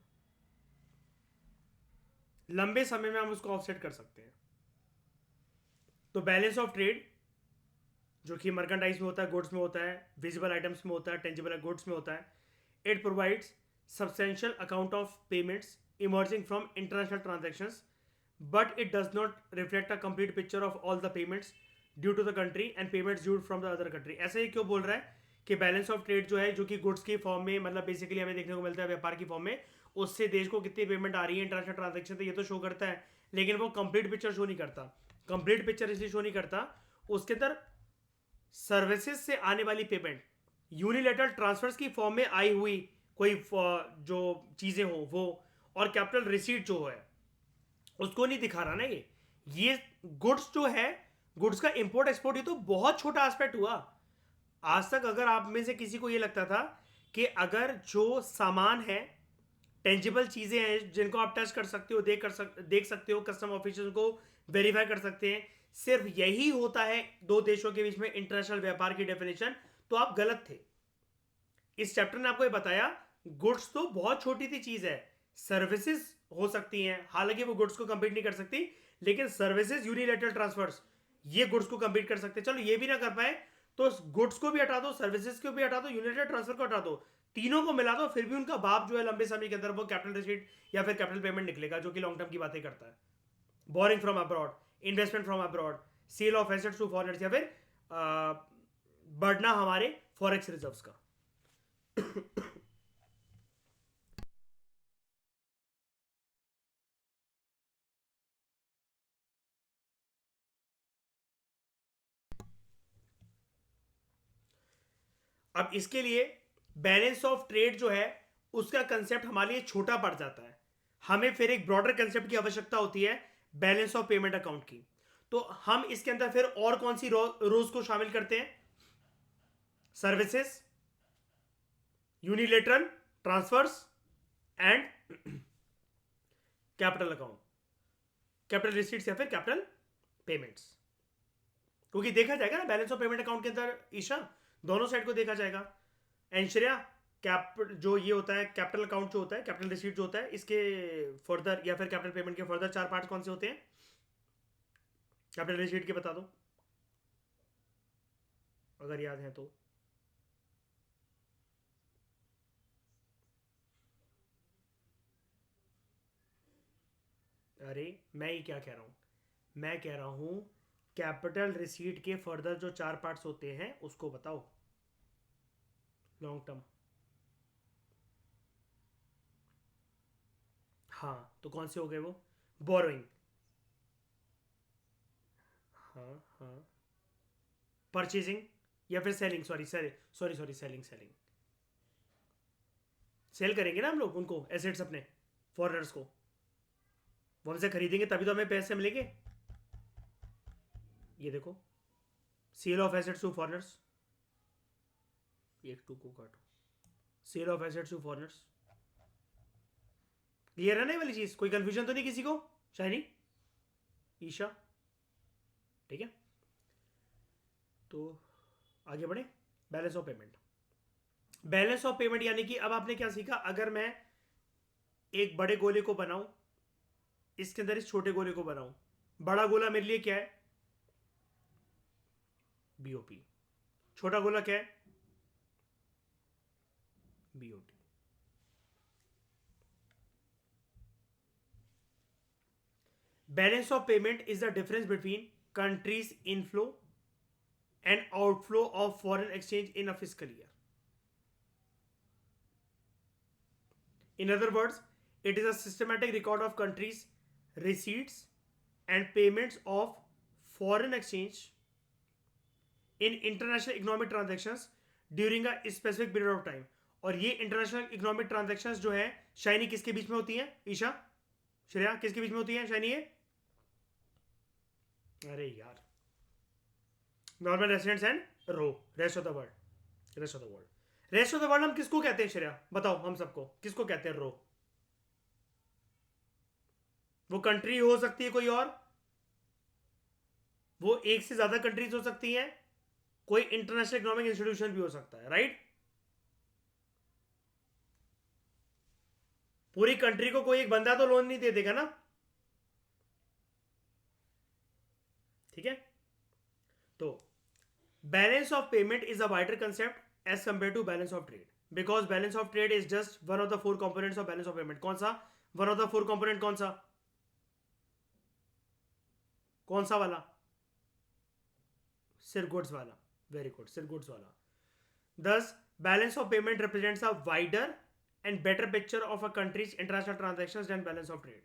Speaker 1: लंबे समय में हम उसको ऑफसेट कर सकते हैं। तो बैलेंस ऑफ ट्रेड जो कि मर्केंटाइज में होता है, गुड्स में होता है, विजिबल आइटम्स में होता है, टेंजिबल गुड्स में होता है, it provides substantial account of payments emerging from international transactions, but it does not reflect a complete picture of all the payments due to the country and payments due from the other country. ऐसे ही क्यों बोल रहा है कि balance of trade जो है, जो कि गुड्स की फॉर्म में, मतलब बेसिकली हमें देखने को मिलता है व्यापार की फॉर्म में, उससे देश को कितनी पेमेंट आ रही है इंटरनेशनल ट्रांजेक्शन, तो ये तो शो करता है, लेकिन वो कंप्लीट पिक्चर शो नहीं करता। कंप्लीट पिक्चर इसलिए शो नहीं करता, उसके अंदर सर्विसेज से आने वाली पेमेंट, यूनिलेटरल ट्रांसफर्स की फॉर्म में आई हुई कोई जो चीजें हो वो, और कैपिटल रिसीट जो है उसको नहीं दिखा रहा ना ये गुड्स जो है, गुड्स का इंपोर्ट एक्सपोर्ट, ये तो बहुत छोटा एस्पेक्ट हुआ। आज तक अगर आप में से किसी को ये लगता था कि अगर जो सामान है टेंजिबल चीजें हैं जिनको आप टच कर सकते हो, देख सकते हो, कस्टम ऑफिसर्स को वेरीफाई कर सकते हैं। सिर्फ यही होता है दो देशों के बीच में इंटरनेशनल व्यापार की डेफिनेशन। तो आप गलत थे। इस चैप्टर ने आपको ये बताया गुड्स तो बहुत छोटी सी चीज है, सर्विसेज हो सकती हैं, हालांकि वो गुड्स को कंपीट नहीं कर सकती, लेकिन सर्विसेज यूनिलेटरल ट्रांसफर्स ये गुड्स को कंपीट कर सकते हैं। चलो ये भी ना कर पाए तो गुड्स को भी हटा दो, सर्विसेज को भी हटा दो, यूनिलेटरल ट्रांसफर को हटा दो, तीनों को मिला दो, फिर भी उनका बाप जो है लंबे समय के अंदर वो कैपिटल रिसीट या फिर कैपिटल पेमेंट निकलेगा, जो कि लॉन्ग टर्म की बातें करता है। Borrowing from abroad, investment from abroad, sale of assets to foreigners, या फिर बढ़ना हमारे फॉरेक्स रिजर्व्स का। अब इसके लिए बैलेंस ऑफ ट्रेड जो है उसका कंसेप्ट हमारे लिए छोटा पड़ जाता है, हमें फिर एक ब्रॉडर कंसेप्ट की आवश्यकता होती है बैलेंस ऑफ पेमेंट अकाउंट की। तो हम इसके अंदर फिर और कौन सी रोज को शामिल करते हैं? Services, unilateral transfers and capital account, capital receipts या फिर कैपिटल पेमेंट्स। क्योंकि देखा जाएगा ना बैलेंस ऑफ पेमेंट अकाउंट के अंदर ईशा दोनों साइड को देखा जाएगा। एंश्रिया कैपिटल जो ये होता है, कैपिटल अकाउंट जो होता है, कैपिटल रिसीट जो होता है, इसके फर्दर या फिर कैपिटल पेमेंट के फर्दर चार पार्ट कौन से होते हैं? कैपिटल रिसीट के बता दो अगर याद है तो। अरे मैं ये क्या कह रहा हूं, मैं कह रहा हूं कैपिटल रिसीट के फर्दर जो चार पार्ट्स होते हैं उसको बताओ लॉन्ग टर्म। हाँ तो कौन से हो गए वो? बोरोइंग, हाँ हाँ, परचेजिंग या फिर selling, sorry sorry sorry, selling, selling, sale करेंगे ना हम लोग उनको एसेट्स अपने फॉरेनर्स को, वो हमसे खरीदेंगे तभी तो हमें पैसे मिलेंगे। ये देखो, sale of assets to foreigners, एक टू को काटो, sale of assets to foreigners. Clear है ना ये वाली चीज? कोई कंफ्यूजन तो नहीं किसी को? शाइनी, ईशा, ठीक है। तो आगे बढ़े। Balance of payment, balance of payment यानी कि अब आपने क्या सीखा, अगर मैं एक बड़े गोले को बनाऊं, इसके अंदर इस छोटे गोले को बनाऊं, बड़ा गोला मेरे लिए क्या है? बीओपी। छोटा गोला क्या है? BOT. Balance of payment is the difference between countries inflow and outflow of foreign exchange in a fiscal year. In other words, it is a systematic record of countries' receipts and payments of foreign exchange in international economic transactions during a specific period of time. और ये international economic transactions जो है shiny किसके बीच में होती हैं? ईशा, श्रेया, किसके बीच में होती हैं शाइनी ये? अरे यार, normal residents and row, rest of the world, rest of the world. Rest of the world हम किसको कहते हैं श्रेया? बताओ हम सबको किसको कहते हैं रो? वो कंट्री हो सकती है कोई और, वो एक से ज्यादा कंट्रीज हो सकती हैं, कोई इंटरनेशनल इकोनॉमिक इंस्टीट्यूशन भी हो सकता है, राइट? पूरी कंट्री को कोई एक बंदा तो लोन नहीं दे देगा ना, ठीक है। तो balance of payment is a wider concept as compare to balance of trade, because balance of trade is just one of the four components of balance of payment. कौन सा one of the four component? कौन सा? कौन सा वाला? सिर्फ goods वाला। Very good, सिर्फ गुड्स वाला। Thus, balance of payment represents a wider and better picture of a country's international transactions than balance of trade.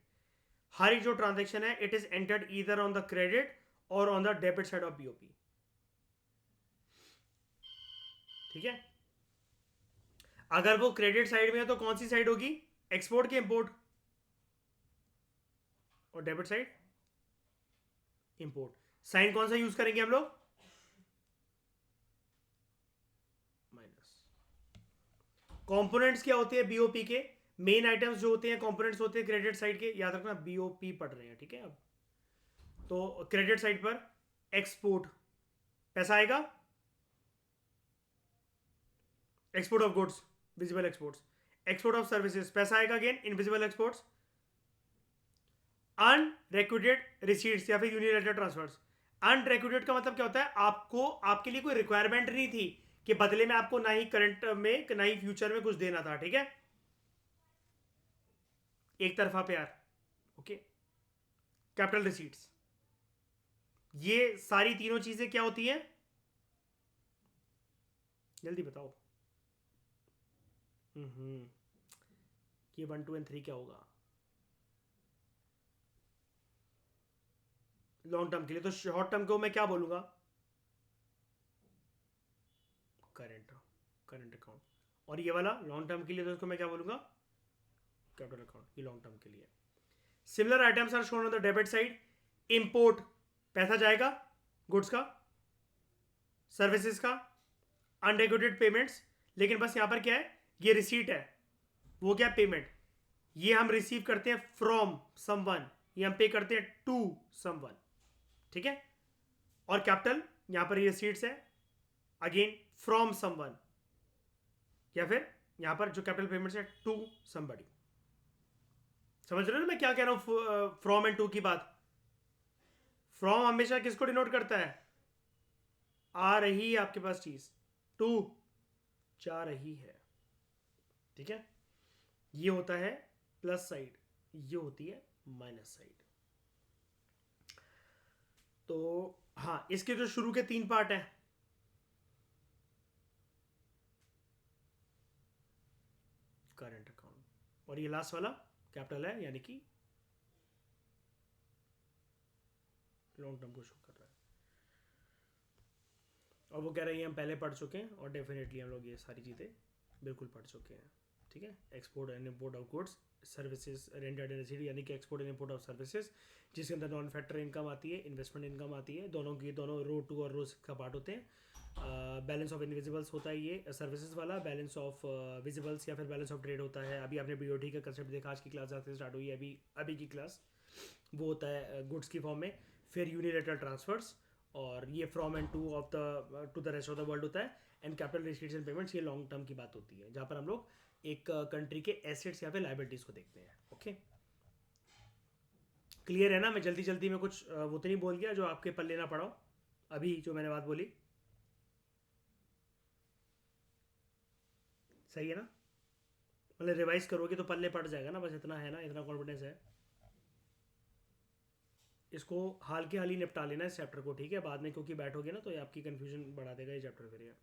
Speaker 1: हर एक जो ट्रांजेक्शन है it is entered either on the credit और on the debit side of BOP, ठीक है। अगर वो credit side में है तो कौन सी साइड होगी? एक्सपोर्ट की इंपोर्ट? और डेबिट साइड इंपोर्ट। साइन कौन सा यूज करेंगे हम लोग? माइनस। कंपोनेंट्स क्या होते हैं बीओपी के? मेन आइटम्स जो होते हैं, कंपोनेंट्स होते हैं क्रेडिट साइड के, याद रखना बीओपी पढ़ रहे हैं, ठीक है। अब तो क्रेडिट साइड पर एक्सपोर्ट पैसा आएगा, export of goods visible exports, export of services पैसा आएगा again invisible exports, unrequited receipts या फिर यूनिलैटरल ट्रांसफर्स। अनरिक्विटेड का मतलब क्या होता है, आपको आपके लिए कोई रिक्वायरमेंट नहीं थी कि बदले में आपको ना ही करंट में ना ही फ्यूचर में कुछ देना था, ठीक है, एक तरफा प्यार, ओके। कैपिटल रिसीट्स, ये सारी तीनों चीजें क्या होती हैं, जल्दी बताओ। ये 1 2 एंड 3 क्या होगा लॉन्ग टर्म के लिए? तो शॉर्ट टर्म को मैं क्या बोलूंगा, करंट करंट अकाउंट। और ये वाला लॉन्ग टर्म के लिए तो इसको मैं क्या बोलूंगा, कैपिटल अकाउंट, ये लॉन्ग टर्म के लिए। Similar items are shown on the debit side. Import पैसा जाएगा गुड्स का, सर्विसेज का, अनरेगुलेटेड पेमेंट्स। लेकिन बस यहां पर क्या है, ये रिसीट है, वो क्या पेमेंट, ये हम रिसीव करते हैं फ्रॉम समवन, ये हम पे करते हैं टू समवन, ठीक है। और कैपिटल यहां पर ये रिसीट्स है, अगेन फ्रॉम समवन, या फिर यहां पर जो कैपिटल पेमेंट्स है टू समबडी। समझ रहे हो ना मैं क्या कह रहा हूं, फ्रॉम एंड टू की बात। फ्रॉम हमेशा किसको डिनोट करता है, आ रही है आपके पास चीज, टू जा रही है, ठीक है। ये होता है प्लस साइड, ये होती है माइनस साइड। तो हाँ, इसके जो शुरू के 3 पार्ट हैं, करंट अकाउंट, और ये लास्ट वाला कैपिटल है, यानी कि लॉन्ग टर्म को शो कर रहा है। और वो कह रहे हैं हम पहले पढ़ चुके हैं, और डेफिनेटली हम लोग ये सारी चीज़ें बिल्कुल पढ़ चुके हैं, ठीक है। Export and import of goods, services, rented and receipt, यानी कि export and import of services, जिसके अंदर नॉन फैक्टर इनकम आती है, इन्वेस्टमेंट इनकम आती है, दोनों की दोनों रो 2 और रो 6 का पार्ट होते हैं। बैलेंस ऑफ इनविजिबल्स होता है ये सर्विसेज वाला, बैलेंस ऑफ विजिबल्स या फिर बैलेंस ऑफ ट्रेड होता है। अभी आपने बीओटी का कंसेप्ट देखा, आज की क्लास से स्टार्ट हुई है, अभी की क्लास, वो होता है गुड्स की फॉर्म में। फिर यूनिलेटरल ट्रांसफर्स, और ये from and to the rest of the world होता है। And capital receipts and payments, ये लॉन्ग टर्म की बात होती है, जहाँ पर हम लोग एक कंट्री के एसेट्स या फिर लाइबिलिटीज को देखते हैं, ओके। क्लियर है ना? मैं जल्दी जल्दी में कुछ वो तो नहीं बोल गया जो आपके पल्ले ना पड़ाओ, अभी जो मैंने बात बोली, सही है ना? मतलब रिवाइज करोगे तो पल्ले पड़ जाएगा ना, बस इतना है ना, इतना कॉन्फिडेंस है। इसको हाल के हाल ही निपटा लेना इस चैप्टर को, ठीक है। बाद में क्योंकि बैठोगे ना तो ये आपकी कन्फ्यूजन बढ़ा देगा ये चैप्टर फिर ये।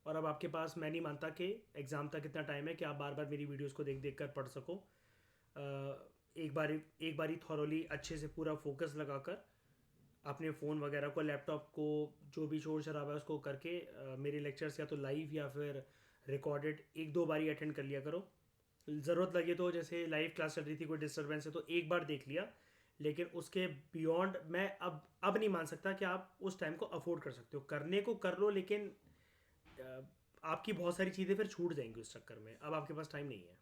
Speaker 1: और अब आपके पास, मैं नहीं मानता कि एग्ज़ाम तक इतना टाइम है कि आप बार बार मेरी वीडियोस को देख देख कर पढ़ सको। एक बारी थॉरोली अच्छे से पूरा फोकस लगाकर अपने फ़ोन वगैरह को, लैपटॉप को, जो भी शोर शराबा है उसको करके मेरे लेक्चर्स या तो लाइव या फिर रिकॉर्डेड 1 2 बारी अटेंड कर लिया करो। ज़रूरत लगे तो, जैसे लाइव क्लास चल रही थी, कोई डिस्टर्बेंस है तो एक बार देख लिया, लेकिन उसके बियॉन्ड मैं अब नहीं मान सकता कि आप उस टाइम को अफोर्ड कर सकते हो। करने को कर लो, लेकिन आपकी बहुत सारी चीज़ें फिर छूट जाएंगी उस चक्कर में। अब आपके पास टाइम नहीं है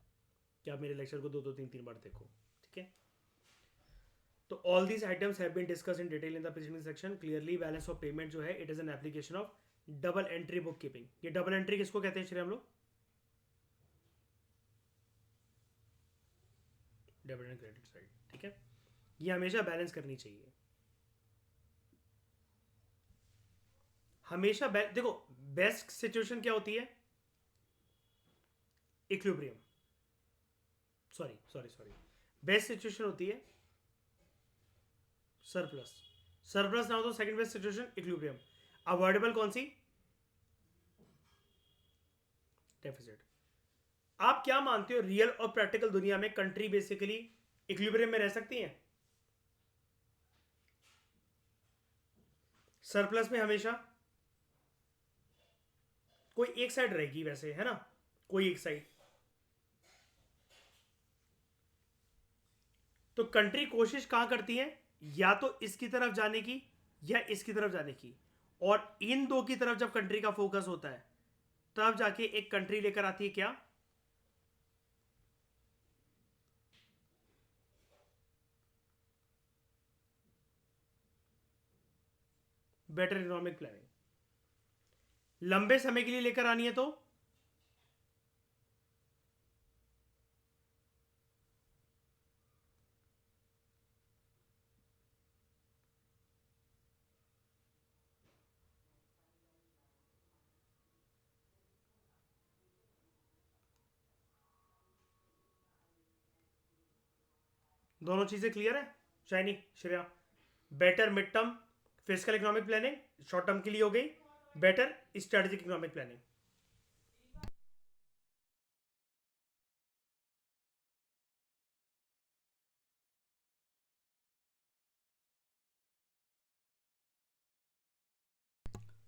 Speaker 1: कि आप मेरे लेक्चर को 2 2 3 3 बार देखो, ठीक है। तो all these items have been discuss in detail in the previous section. Clearly balance of payment जो है, it is an application of double entry book keeping. ये डबल एंट्री किसको कहते हैं श्री हम लोग? डेबिट एंड क्रेडिट साइड, ठीक है। ये हमेशा बैलेंस करनी चाहिए, हमेशा देखो, बेस्ट सिचुएशन क्या होती है? इक्विलिब्रियम, सॉरी, बेस्ट सिचुएशन होती है सरप्लस। सरप्लस ना हो तो second best situation equilibrium. Avoidable कौन सी? डेफिसिट। आप क्या मानते हो, रियल और प्रैक्टिकल दुनिया में कंट्री बेसिकली इक्विलिब्रियम में रह सकती हैं? सरप्लस में हमेशा कोई एक साइड रहेगी वैसे, है ना, कोई एक साइड। तो कंट्री कोशिश कहां करती है, या तो इसकी तरफ जाने की या इसकी तरफ जाने की। और इन दो की तरफ जब कंट्री का फोकस होता है, तब जाके एक कंट्री लेकर आती है क्या? Better economic planning. लंबे समय के लिए लेकर आनी है तो दोनों चीजें क्लियर है shiny Shreya? Better mid term physical economic planning short term के लिए हो गई, बेटर स्ट्रेटेजिक इकोनॉमिक प्लानिंग।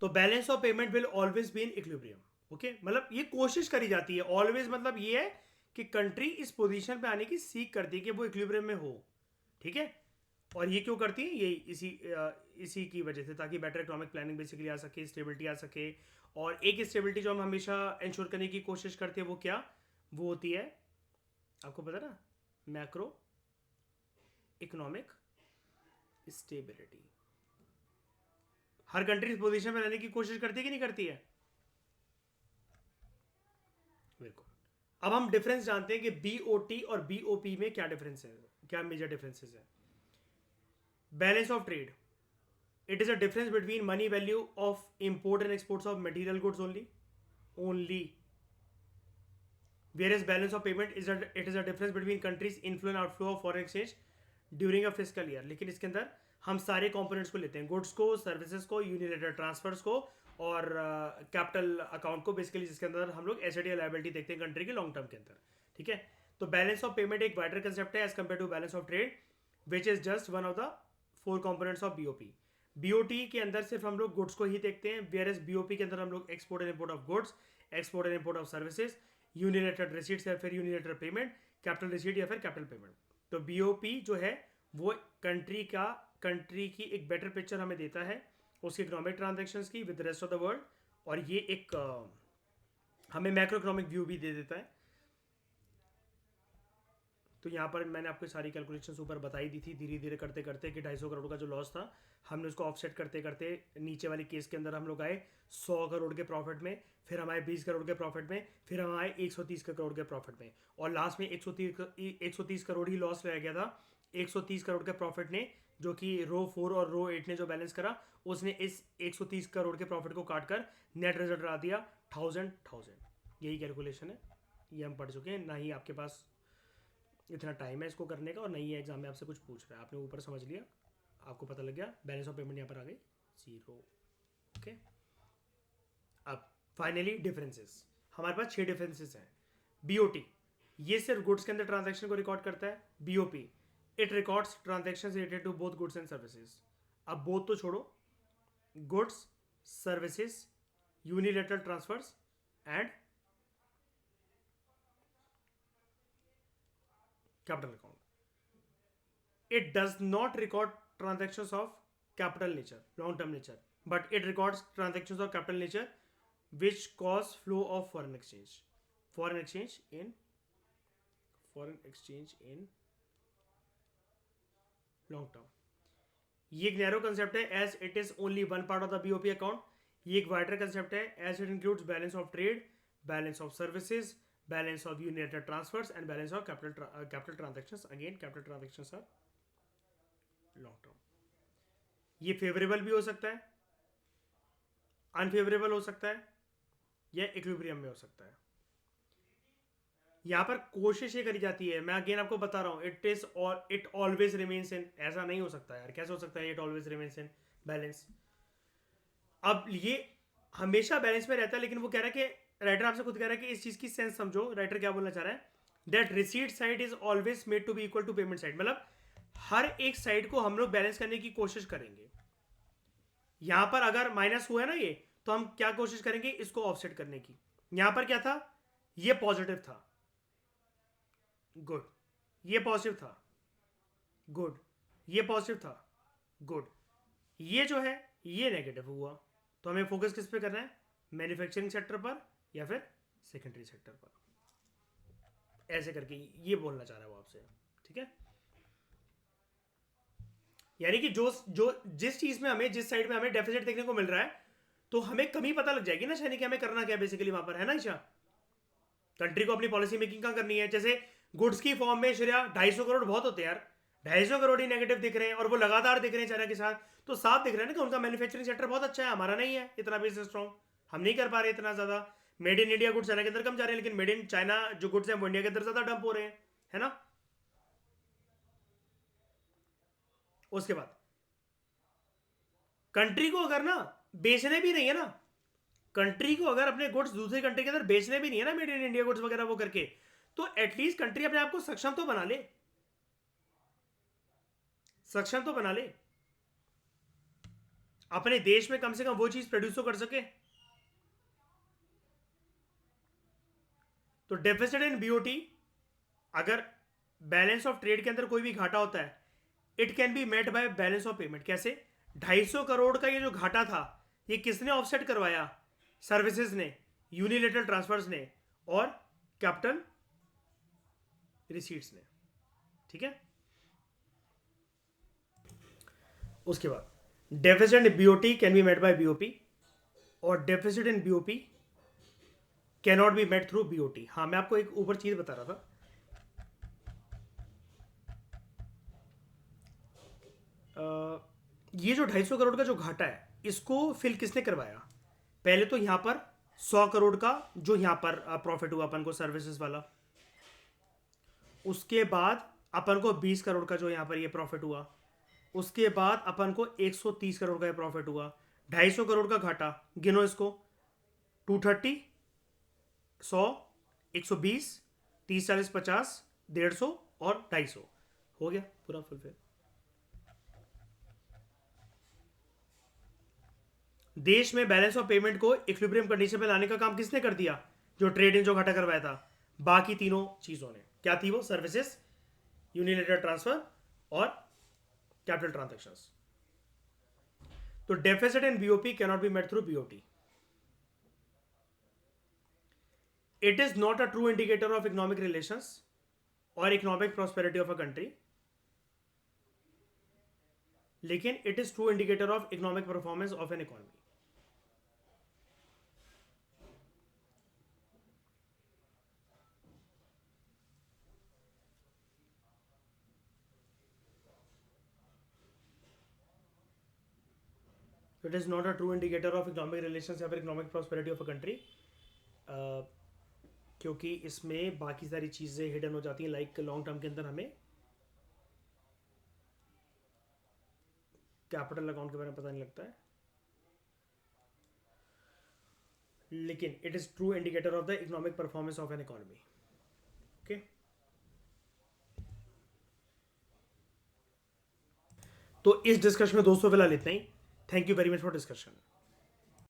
Speaker 1: तो balance of payment will always be in equilibrium. Okay, मतलब ये कोशिश करी जाती है, ऑलवेज मतलब ये है कि कंट्री इस पोजीशन पे आने की सीख करती है कि वो इक्विलिब्रियम में हो। ठीक है, और ये क्यों करती है? ये इसी की वजह से, ताकि बेटर इकोनॉमिक प्लानिंग बेसिकली आ सके, स्टेबिलिटी आ सके। और एक स्टेबिलिटी जो हम हमेशा इंश्योर करने की कोशिश करते हैं वो क्या, वो होती है आपको पता ना, मैक्रो इकोनॉमिक स्टेबिलिटी। हर कंट्री इस पोजीशन में रहने की कोशिश करती है कि नहीं करती है? बिल्कुल। अब हम डिफरेंस जानते हैं कि बीओटी और बीओपी में क्या डिफरेंस है, क्या मेजर डिफरेंसेस है। Balance of trade, it is a difference between money value of import and exports of material goods only. Whereas balance of payment it is a difference between countries inflow and outflow of foreign exchange during a fiscal year। लेकिन इसके अंदर हम सारे components को लेते हैं, goods को, services को, यूनिलेटरल ट्रांसफर्स को और कैपिटल अकाउंट को बेसिकली, जिसके अंदर हम लोग एसेट या लायबिलिटी देखते हैं कंट्री के लॉन्ग टर्म के अंदर। ठीक है, तो बैलेंस ऑफ पेमेंट एक वाइडर कंसेप्ट है as compare to balance of trade which is just one of the 4 components of BOP. BOT के अंदर सिर्फ हम लोग गुड्स को ही देखते हैं, वेयर एज बीओपी के अंदर हम लोग export and import of goods, export and import of services, unilateral receipts या फिर यूनिलेटरल पेमेंट, कैपिटल रिसीट या फिर कैपिटल पेमेंट। तो बीओपी जो है वो कंट्री की एक बेटर पिक्चर हमें देता है उसकी इकोनॉमिक ट्रांजेक्शन्स की with rest of the world, और ये एक हमें मैक्रो इकोनॉमिक व्यू भी दे देता है। तो यहाँ पर मैंने आपको सारी कैलकुलेशंस ऊपर बताई दी थी धीरे धीरे करते करते कि 250 करोड़ का जो लॉस था हमने उसको ऑफसेट करते करते नीचे वाली केस के अंदर हम लोग आए 100 करोड़ के प्रॉफिट में, फिर हम आए 20 करोड़ के प्रॉफिट में, फिर हम आए 130 करोड़ के प्रॉफिट में, और लास्ट में 130 करोड़ ही लॉस रह गया था। 130 करोड़ के प्रॉफिट ने, जो कि रो 4 और रो 8 ने जो बैलेंस करा, उसने इस 130 करोड़ के प्रॉफिट को काट कर नेट रिजल्ट आ दिया 1000। यही कैलकुलेशन है, ये हम पढ़ चुके हैं। ना ही आपके पास इतना टाइम है इसको करने का, और नहीं है एग्जाम में आपसे कुछ पूछ रहा है, आपने ऊपर समझ लिया, आपको पता लग गया। बैलेंस ऑफ पेमेंट यहाँ पर आ गई 0। ओके, अब फाइनली डिफरेंसेस, हमारे पास 6 डिफरेंसेस हैं। बीओटी ये सिर्फ गुड्स के अंदर ट्रांजैक्शन को रिकॉर्ड करता है। BOP it records transactions related to both goods and services. अब बोथ तो छोड़ो, goods, services, unilateral transfers and capital account. It does not record transactions of capital nature, long term nature, but it records transactions of capital nature which cause flow of foreign exchange in long term। ये एक narrow concept है as it is only one part of the BOP account. ये एक wider concept है as it includes balance of trade, balance of services, balance of unilateral transfers and balance of capital transactions. Again capital transactions are long term. ये favourable भी हो सकता है, unfavourable हो सकता है, या इक्विलिब्रियम में हो सकता है। यहां पर कोशिश ये करी जाती है, मैं अगेन आपको बता रहा हूं, इट ऑलवेज रिमेन्स इन। ऐसा नहीं हो सकता यार, कैसे हो सकता है it always remains in balance? अब ये हमेशा बैलेंस में रहता है, लेकिन वो कह रहा है कि राइटर आपसे खुद कह रहा है कि इस चीज की सेंस समझो। राइटर क्या बोलना चाह रहा है, that receipt side is always made to be equal to payment side. मतलब हर एक साइड को हम लोग बैलेंस करने की कोशिश करेंगे। यहां पर अगर माइनस हुआ है ना ये, तो हम क्या कोशिश करेंगे, इसको ऑफसेट करने की। यहां पर क्या था, ये पॉजिटिव था, गुड, ये पॉजिटिव था, गुड, ये पॉजिटिव था, गुड, ये जो है ये नेगेटिव हुआ। तो हमें फोकस किस पे करना है, मैन्युफैक्चरिंग सेक्टर पर या फिर सेकेंडरी सेक्टर पर। ऐसे करके ये बोलना चाह रहा है वो आपसे। ठीक है, यानी कि जो जो जिस चीज में हमें, जिस साइड में हमें डेफिसिट देखने को मिल रहा है, तो हमें कमी पता लग जाएगी ना शायद कि हमें करना क्या है बेसिकली वहां पर, है ना ईशा? कंट्री को अपनी पॉलिसी मेकिंग कहाँ करनी है? जैसे गुड्स की फॉर्म में श्रेया 250 करोड़ बहुत होते हैं यार, 250 करोड़ ही नेगेटिव दिख रहे हैं और वो लगातार दिख रहे हैं चाइना के साथ, तो साफ दिख रहा है ना कि उनका मैन्युफैक्चरिंग सेक्टर बहुत अच्छा है, हमारा नहीं है इतना भी स्ट्रॉन्ग, हम नहीं कर पा रहे इतना ज्यादा। Made in India goods China के अंदर कम जा रहे हैं, लेकिन मेड इन चाइना जो गुड्स हैं वो इंडिया के अंदर ज्यादा डंप हो रहे हैं, है ना? उसके बाद कंट्री को अगर ना बेचने भी नहीं है ना, कंट्री को अगर अपने गुड्स दूसरी कंट्री के अंदर बेचने भी नहीं है ना, मेड इन इंडिया गुड्स वगैरह वो करके, तो एटलीस्ट कंट्री अपने आप को सक्षम तो बना ले, सक्षम तो बना ले, अपने देश में कम से कम वो चीज प्रोड्यूस तो कर सके। तो डेफिसिट इन बीओटी, अगर बैलेंस ऑफ ट्रेड के अंदर कोई भी घाटा होता है, it can be met by balance of payment. कैसे? 250 करोड़ का ये जो घाटा था, ये किसने ऑफसेट करवाया? सर्विसेज ने, यूनिलेटरल ट्रांसफर्स ने, और कैपिटल रिसीट्स ने, ठीक है? उसके बाद deficit in BOT can be met by BOP, और deficit in BOP can not be met through BOT. हाँ, मैं आपको एक ऊपर चीज बता रहा था, ये जो 250 करोड़ का जो घाटा है, इसको फिल किसने करवाया? पहले तो यहां पर 100 करोड़ का जो यहां पर प्रॉफिट हुआ अपन को सर्विसेज वाला, उसके बाद अपन को 20 करोड़ का जो यहां पर ये प्रॉफिट हुआ, उसके बाद अपन को 130 करोड़ का ये प्रॉफिट हुआ। 250 करोड़ का घाटा, गिनो इसको, 230, 100, 120, 30, 40, 50, 150 और 250, हो गया पूरा फुलफिल। देश में बैलेंस ऑफ पेमेंट को इक्विलिब्रियम कंडीशन पे लाने का काम किसने कर दिया? जो ट्रेड इन जो घाटा करवाया था, बाकी तीनों चीजों ने। क्या थी वो? सर्विसेज, यूनिलेटरल ट्रांसफर और कैपिटल ट्रांजैक्शंस। तो deficit in BOP can not be met through BOT. It is not a true indicator of economic relations और economic prosperity of a country, लेकिन it is true indicator of economic performance of an economy. It is not a true indicator of economic relations या फिर economic prosperity of a country, क्योंकि इसमें बाकी सारी चीज़ें hidden हो जाती हैं, लाइक लॉन्ग टर्म के अंदर हमें कैपिटल अकाउंट के बारे में पता नहीं लगता है, लेकिन it is true indicator of the economic performance of an economy. Okay, तो इस डिस्कशन में दोस्तों फिलहाल इतना ही। Thank you very much for discussion.